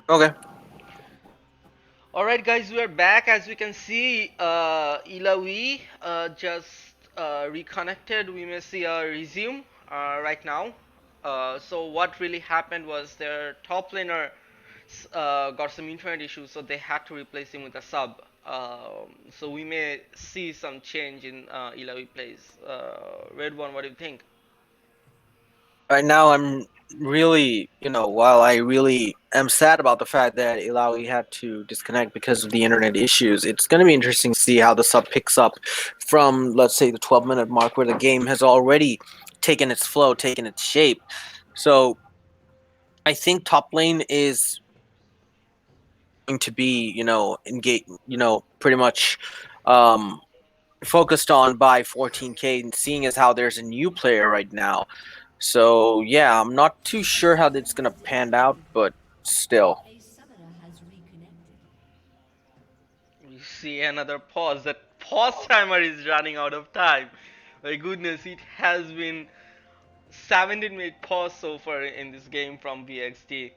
Okay. Alright guys, we are back. As we can see, Ilawi just reconnected. We may see a resume right now. So what really happened was their top laner got some internet issues, so they had to replace him with a sub. So we may see some change in Ilawi plays. Red One, what do you think? Right now, I'm really, while I really am sad about the fact that Ilawi had to disconnect because of the internet issues, it's going to be interesting to see how the sub picks up from, let's say, the 12-minute mark where the game has already taken its flow, taken its shape. So I think top lane is going to be, engage, pretty much um, focused on by 14K, and seeing as how there's a new player right now. So yeah, I'm not too sure how that's gonna pan out, but still. We see another pause. That pause timer is running out of time. My goodness, it has been 17-minute pause so far in this game from VXD.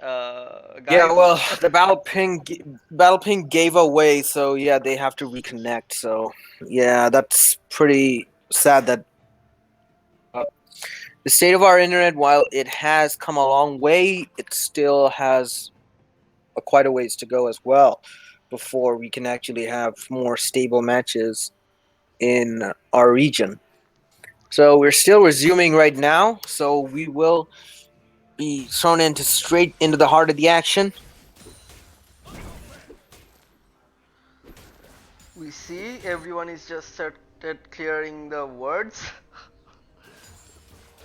Yeah, Guys, well, the battle ping gave away, so yeah, they have to reconnect. So yeah, that's pretty sad that the state of our internet, while it has come a long way, it still has quite a ways to go as well before we can actually have more stable matches in our region. So we're still resuming right now, so we will be thrown into straight into the heart of the action. we see everyone is just started clearing the words.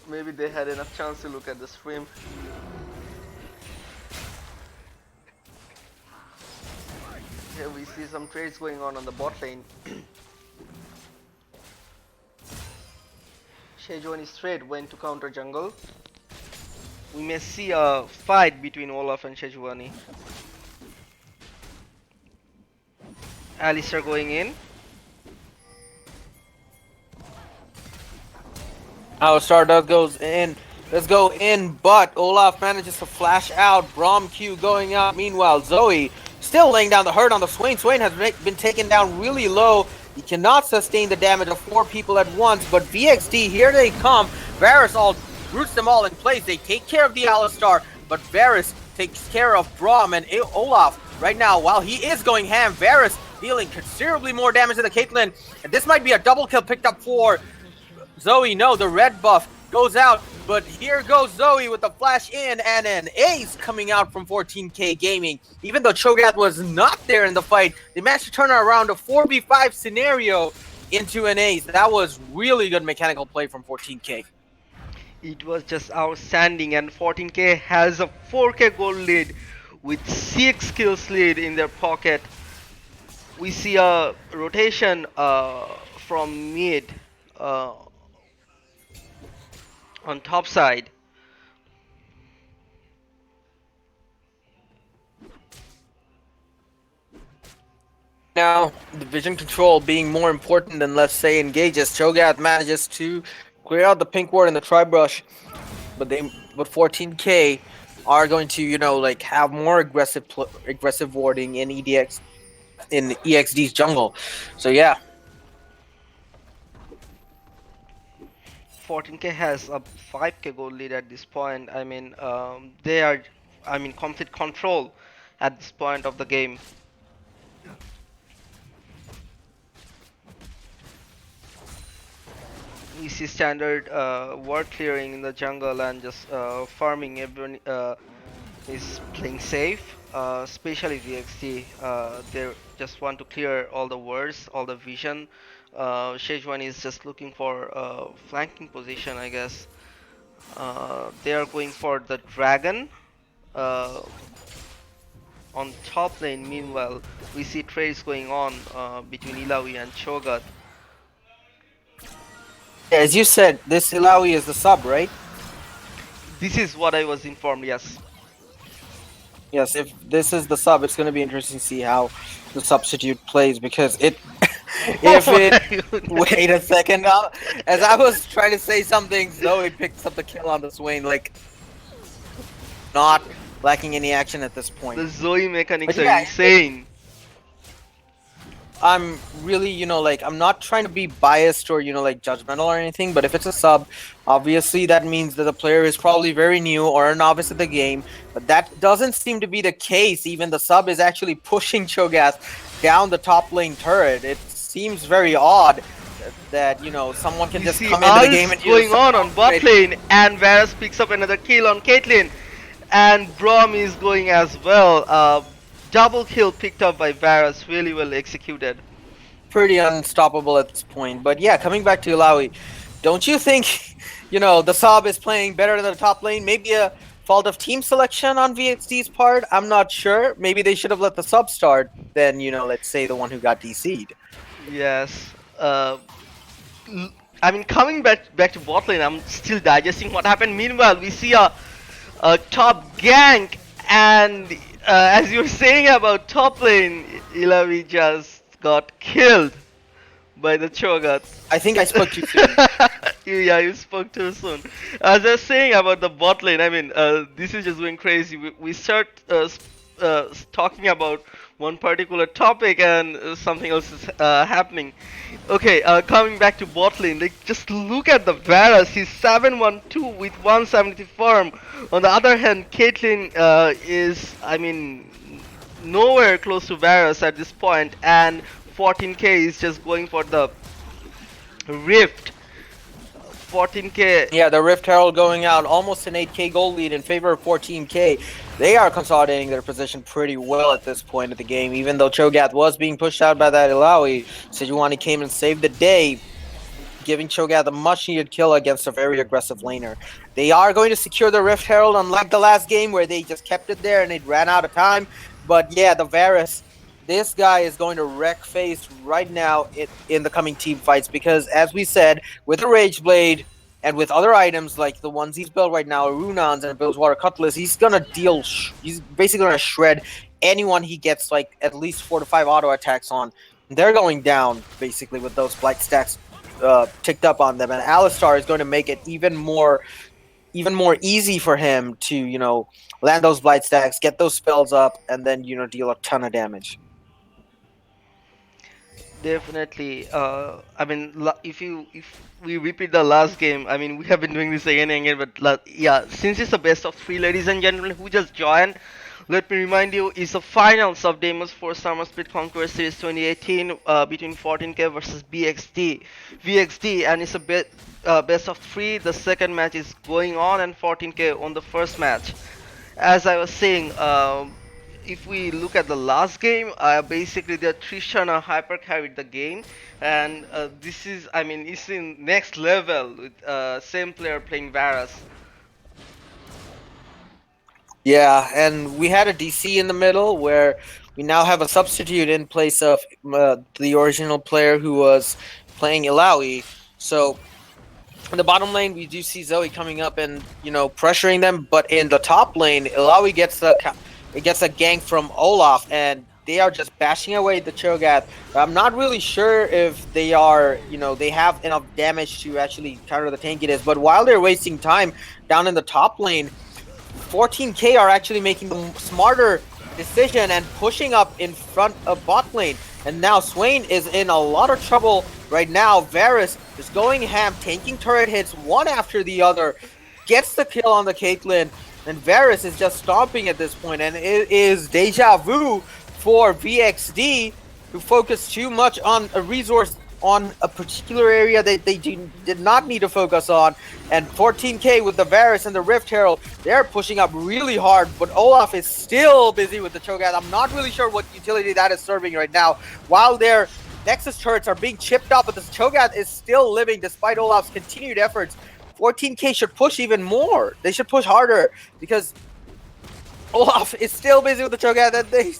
Maybe they had enough chance to look at the stream. Here we see some trades going on the bot lane. Sejuani's trade went to counter jungle. We may see a fight between Olaf and Sejuani. Alistair going in. Alistar does goes in. Let's go in, but Olaf manages to flash out. Braum Q going out. Meanwhile, Zoe still laying down the hurt on the Swain. Swain has been taken down really low. He cannot sustain the damage of 4 people at once, but VXD, here they come. Varus all roots them all in place. They take care of the Alistar, but Varus takes care of Braum and Olaf right now. While he is going ham, Varus dealing considerably more damage to the Caitlyn. And this might be a double kill picked up for Zoe. No, the red buff goes out, but here goes Zoe with the flash in and an ace coming out from 14K Gaming. Even though Cho'Gath was not there in the fight, they managed to turn around a 4v5 scenario into an ace. That was really good mechanical play from 14K. It was just outstanding, and 14K has a 4K gold lead with 6 kills lead in their pocket. We see a rotation from mid on top side. Now, the vision control being more important than, let's say, engages. Cho'Gath manages to clear out the pink ward and the tri-brush, but 14K are going to, have more aggressive warding in EXD's jungle. So yeah. 14K has a 5K gold lead at this point. I mean, they are, complete control at this point of the game. We see standard ward clearing in the jungle and just farming. Everyone is playing safe, especially VXD. They just want to clear all the wards, all the vision. Sejuani is just looking for flanking position, I guess. They are going for the dragon on top lane. Meanwhile, we see trades going on between Ilawi and Cho'Gath. As you said, this Ilawi is the sub, right? This is what I was informed, yes. Yes, if this is the sub, it's going to be interesting to see how the substitute plays, because wait a second, as I was trying to say something, Zoe picked up the kill on the Swain, not lacking any action at this point. The Zoe But mechanics are yeah, insane. I'm really, like, I'm not trying to be biased or, like, judgmental or anything, but if it's a sub, obviously that means that the player is probably very new or a novice at the game, but that doesn't seem to be the case. Even the sub is actually pushing Cho'Gath down the top lane turret. It seems very odd that, someone can We just see come into the game ults and going use on bot lane, and Varus picks up another kill on Caitlyn, and Brom is going as well. Double kill picked up by Varus, really well executed. pretty unstoppable at this point. But yeah, coming back to Ilaoi, don't you think, the sub is playing better than the top lane? Maybe a fault of team selection on VXD's part? I'm not sure. Maybe they should have let the sub start than, let's say the one who got DC'd. Yes. I mean, coming back to bot lane, I'm still digesting what happened. Meanwhile, we see a top gank, and as you were saying about top lane, Ilavi just got killed by the Cho'Gath. I think I spoke too soon. Yeah, you spoke too soon. As I was saying about the bot lane, I mean, this is just going crazy. We start talking about one particular topic, and something else is happening. Okay, coming back to bot lane, like, just look at the Varus. He's 712 with 170 farm. On the other hand, Caitlyn is, I mean, nowhere close to Varus at this point, and 14k is just going for the Rift. 14k. Yeah, the Rift Herald going out, almost an 8k gold lead in favor of 14k. They are consolidating their position pretty well at this point of the game. Even though Cho'Gath was being pushed out by that Ilaoi, Sejuani came and saved the day, giving Cho'Gath a much-needed kill against a very aggressive laner. They are going to secure the Rift Herald, unlike the last game where they just kept it there and it ran out of time. But yeah, the Varus, this guy is going to wreck face right now in the coming team fights, because as we said, with the Rage Blade and with other items like the ones he's built right now, Runons and Bilgewater Cutlass, he's gonna he's basically gonna shred anyone he gets like at least 4 to 5 auto attacks on. They're going down basically with those blight stacks ticked up on them, and Alistar is going to make it even more easy for him to land those blight stacks, get those spells up, and then deal a ton of damage. Definitely. I mean, if we repeat the last game, I mean, we have been doing this again and again, but yeah, since it's the best of 3, ladies and gentlemen who just joined, let me remind you, it's the finals of Deimos 4 Summer Split Conquerors Series 2018 between 14k versus VXD, and it's a best of 3. The second match is going on, and 14k on the first match. As I was saying, if we look at the last game, basically the Trishana hyper carried the game, and this is, I mean, it's in next level with same player playing Varus. Yeah, and we had a DC in the middle where we now have a substitute in place of the original player who was playing Ilaoi. So in the bottom lane, we do see Zoe coming up and pressuring them, but in the top lane, Ilaoi gets a gank from Olaf, and they are just bashing away the Cho'Gath. I'm not really sure if they are, they have enough damage to actually counter the tank it is, but while they're wasting time down in the top lane, 14k are actually making the smarter decision and pushing up in front of bot lane. And now Swain is in a lot of trouble right now. Varus is going ham, tanking turret hits one after the other, gets the kill on the Caitlyn, and Varus is just stomping at this point. And it is deja vu for VXD, who focused too much on a resource on a particular area that they did not need to focus on. And 14k with the Varus and the Rift Herald, they're pushing up really hard, but Olaf is still busy with the Cho'Gath. I'm not really sure what utility that is serving right now. While their Nexus turrets are being chipped up, but this Cho'Gath is still living despite Olaf's continued efforts. 14k should push even more. They should push harder, because Olaf is still busy with the Cho'Gath, and they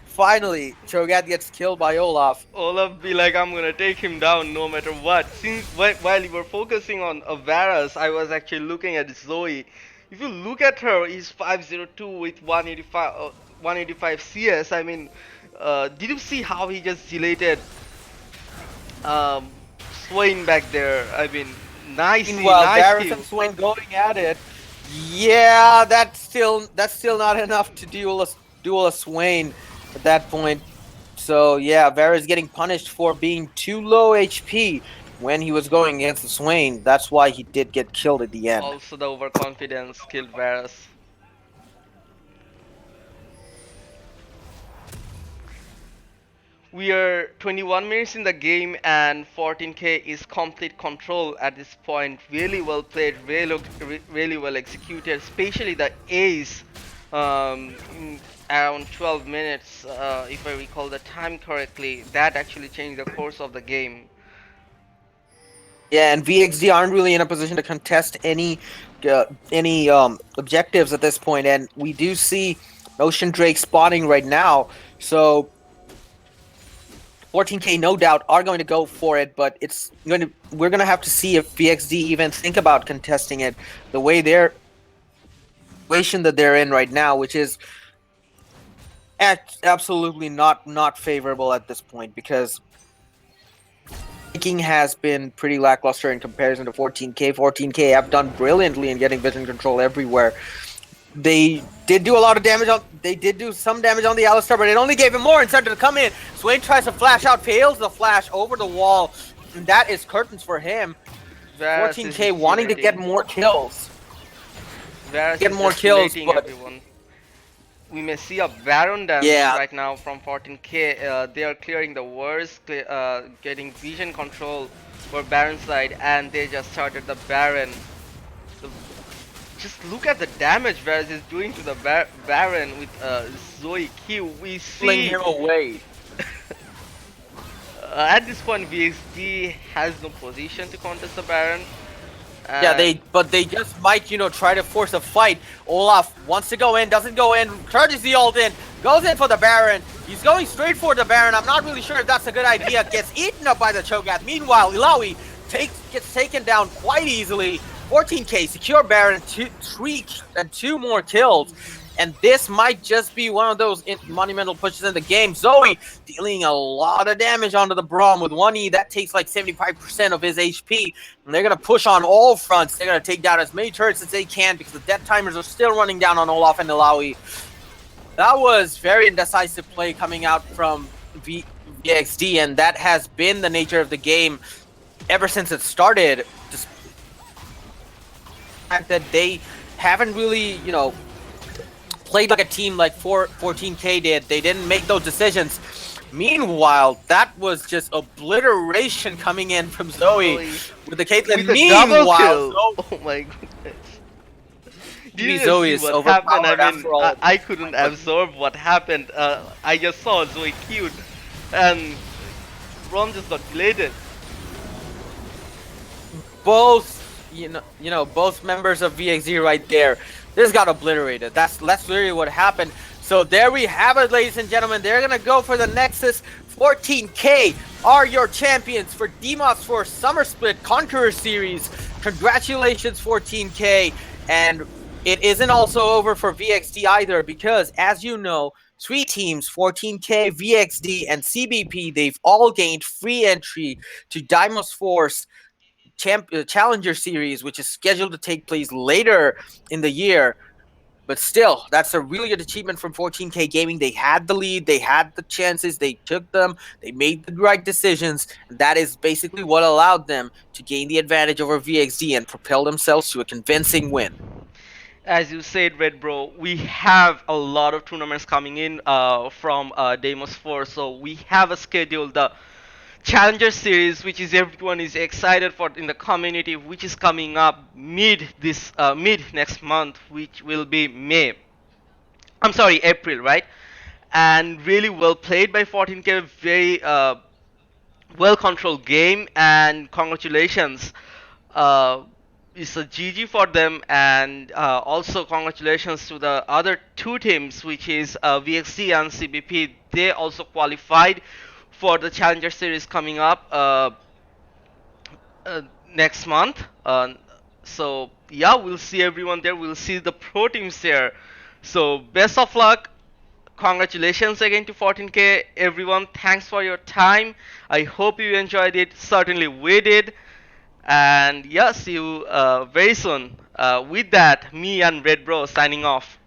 finally, Cho'Gath gets killed by Olaf. Olaf be like, I'm gonna take him down no matter what. Since while you were focusing on Varus, I was actually looking at Zoe. If you look at her, he's 502 with 185 CS. I mean, did you see how he just deleted Swain back there? I mean, nice. Meanwhile, Varus and Swain going at it. Yeah, that's still not enough to duel a Swain at that point. So yeah, Vera's getting punished for being too low HP when he was going against the Swain. That's why he did get killed at the end. Also, the overconfidence killed Varus. We are 21 minutes in the game and 14k is complete control at this point. Really well played, really well executed, especially the ace in around 12 minutes, if I recall the time correctly. That actually changed the course of the game. Yeah, and VXD aren't really in a position to contest any objectives at this point, and we do see Ocean Drake spawning right now. So 14k no doubt are going to go for it, but we're going to have to see if VXD even think about contesting it the way they're situation that they're in right now, which is absolutely not favorable at this point, because Viking has been pretty lackluster in comparison to 14k. 14k have done brilliantly in getting vision control everywhere. They did do a lot of damage on. They did do some damage on the Alistar, but it only gave him more incentive to come in. Swain tries to flash out, fails the flash over the wall, and that is curtains for him. Varus is 14k wanting to get more kills. Varus Get is more just kills, baiting but everyone. We may see a Baron damage Yeah. right now from 14k. They are clearing the wards, getting vision control for Baron side, and they just started the Baron. The, just look at the damage Varus is doing to the Baron with Zoe Q. We pulling see him away. at this point VXD has no position to contest the Baron. Yeah, they just might, try to force a fight. Olaf wants to go in, doesn't go in, charges the ult in, goes in for the Baron. He's going straight for the Baron. I'm not really sure if that's a good idea. Gets eaten up by the Cho'Gath. Meanwhile, Illaoi gets taken down quite easily. 14k, secure Baron, 2 more kills. And this might just be one of those monumental pushes in the game. Zoe dealing a lot of damage onto the Braum with 1E. That takes like 75% of his HP. And they're going to push on all fronts. They're going to take down as many turrets as they can because the death timers are still running down on Olaf and Illaoi. That was very indecisive play coming out from VXD, and that has been the nature of the game ever since it started. Just the fact that they haven't really, played like a team like 14k did. They didn't make those decisions. Meanwhile, that was just obliteration coming in from Zoe with the Caitlyn. With a double kill. Zoe, Oh my goodness. Did Maybe you Zoe see is what happened? overpowered I mean, after all. I couldn't absorb what happened. I just saw Zoe cute, and Ron just got deleted. both both members of VXD right there. This got obliterated. That's literally what happened. So there we have it, ladies and gentlemen. They're gonna go for the Nexus. 14k are your champions for Deimos for Summer Split Conquerors series. Congratulations, 14k. And it isn't also over for VXD either, because as you know, 3 teams, 14k, VXD, and CBP, they've all gained free entry to Deimos Force Challenger Series, which is scheduled to take place later in the year. But still, that's a really good achievement from 14k Gaming. They had the lead, they had the chances, they took them, they made the right decisions. And that is basically what allowed them to gain the advantage over VXD and propel themselves to a convincing win. As you said, Red Bro, we have a lot of tournaments coming in from Deimos 4, so we have a schedule, the Challenger Series, which is everyone is excited for in the community, which is coming up mid next month, which will be April, right? And really well played by 14k, very well controlled game, and congratulations. It's a GG for them, and also congratulations to the other 2 teams, which is VXC and CBP. They also qualified for the Challenger Series coming up next month. So yeah, we'll see everyone there. We'll see the pro teams there. So best of luck. Congratulations again to 14k everyone. Thanks for your time. I hope you enjoyed it. Certainly we did. And yeah, see you very soon. With that, me and Red Bro signing off.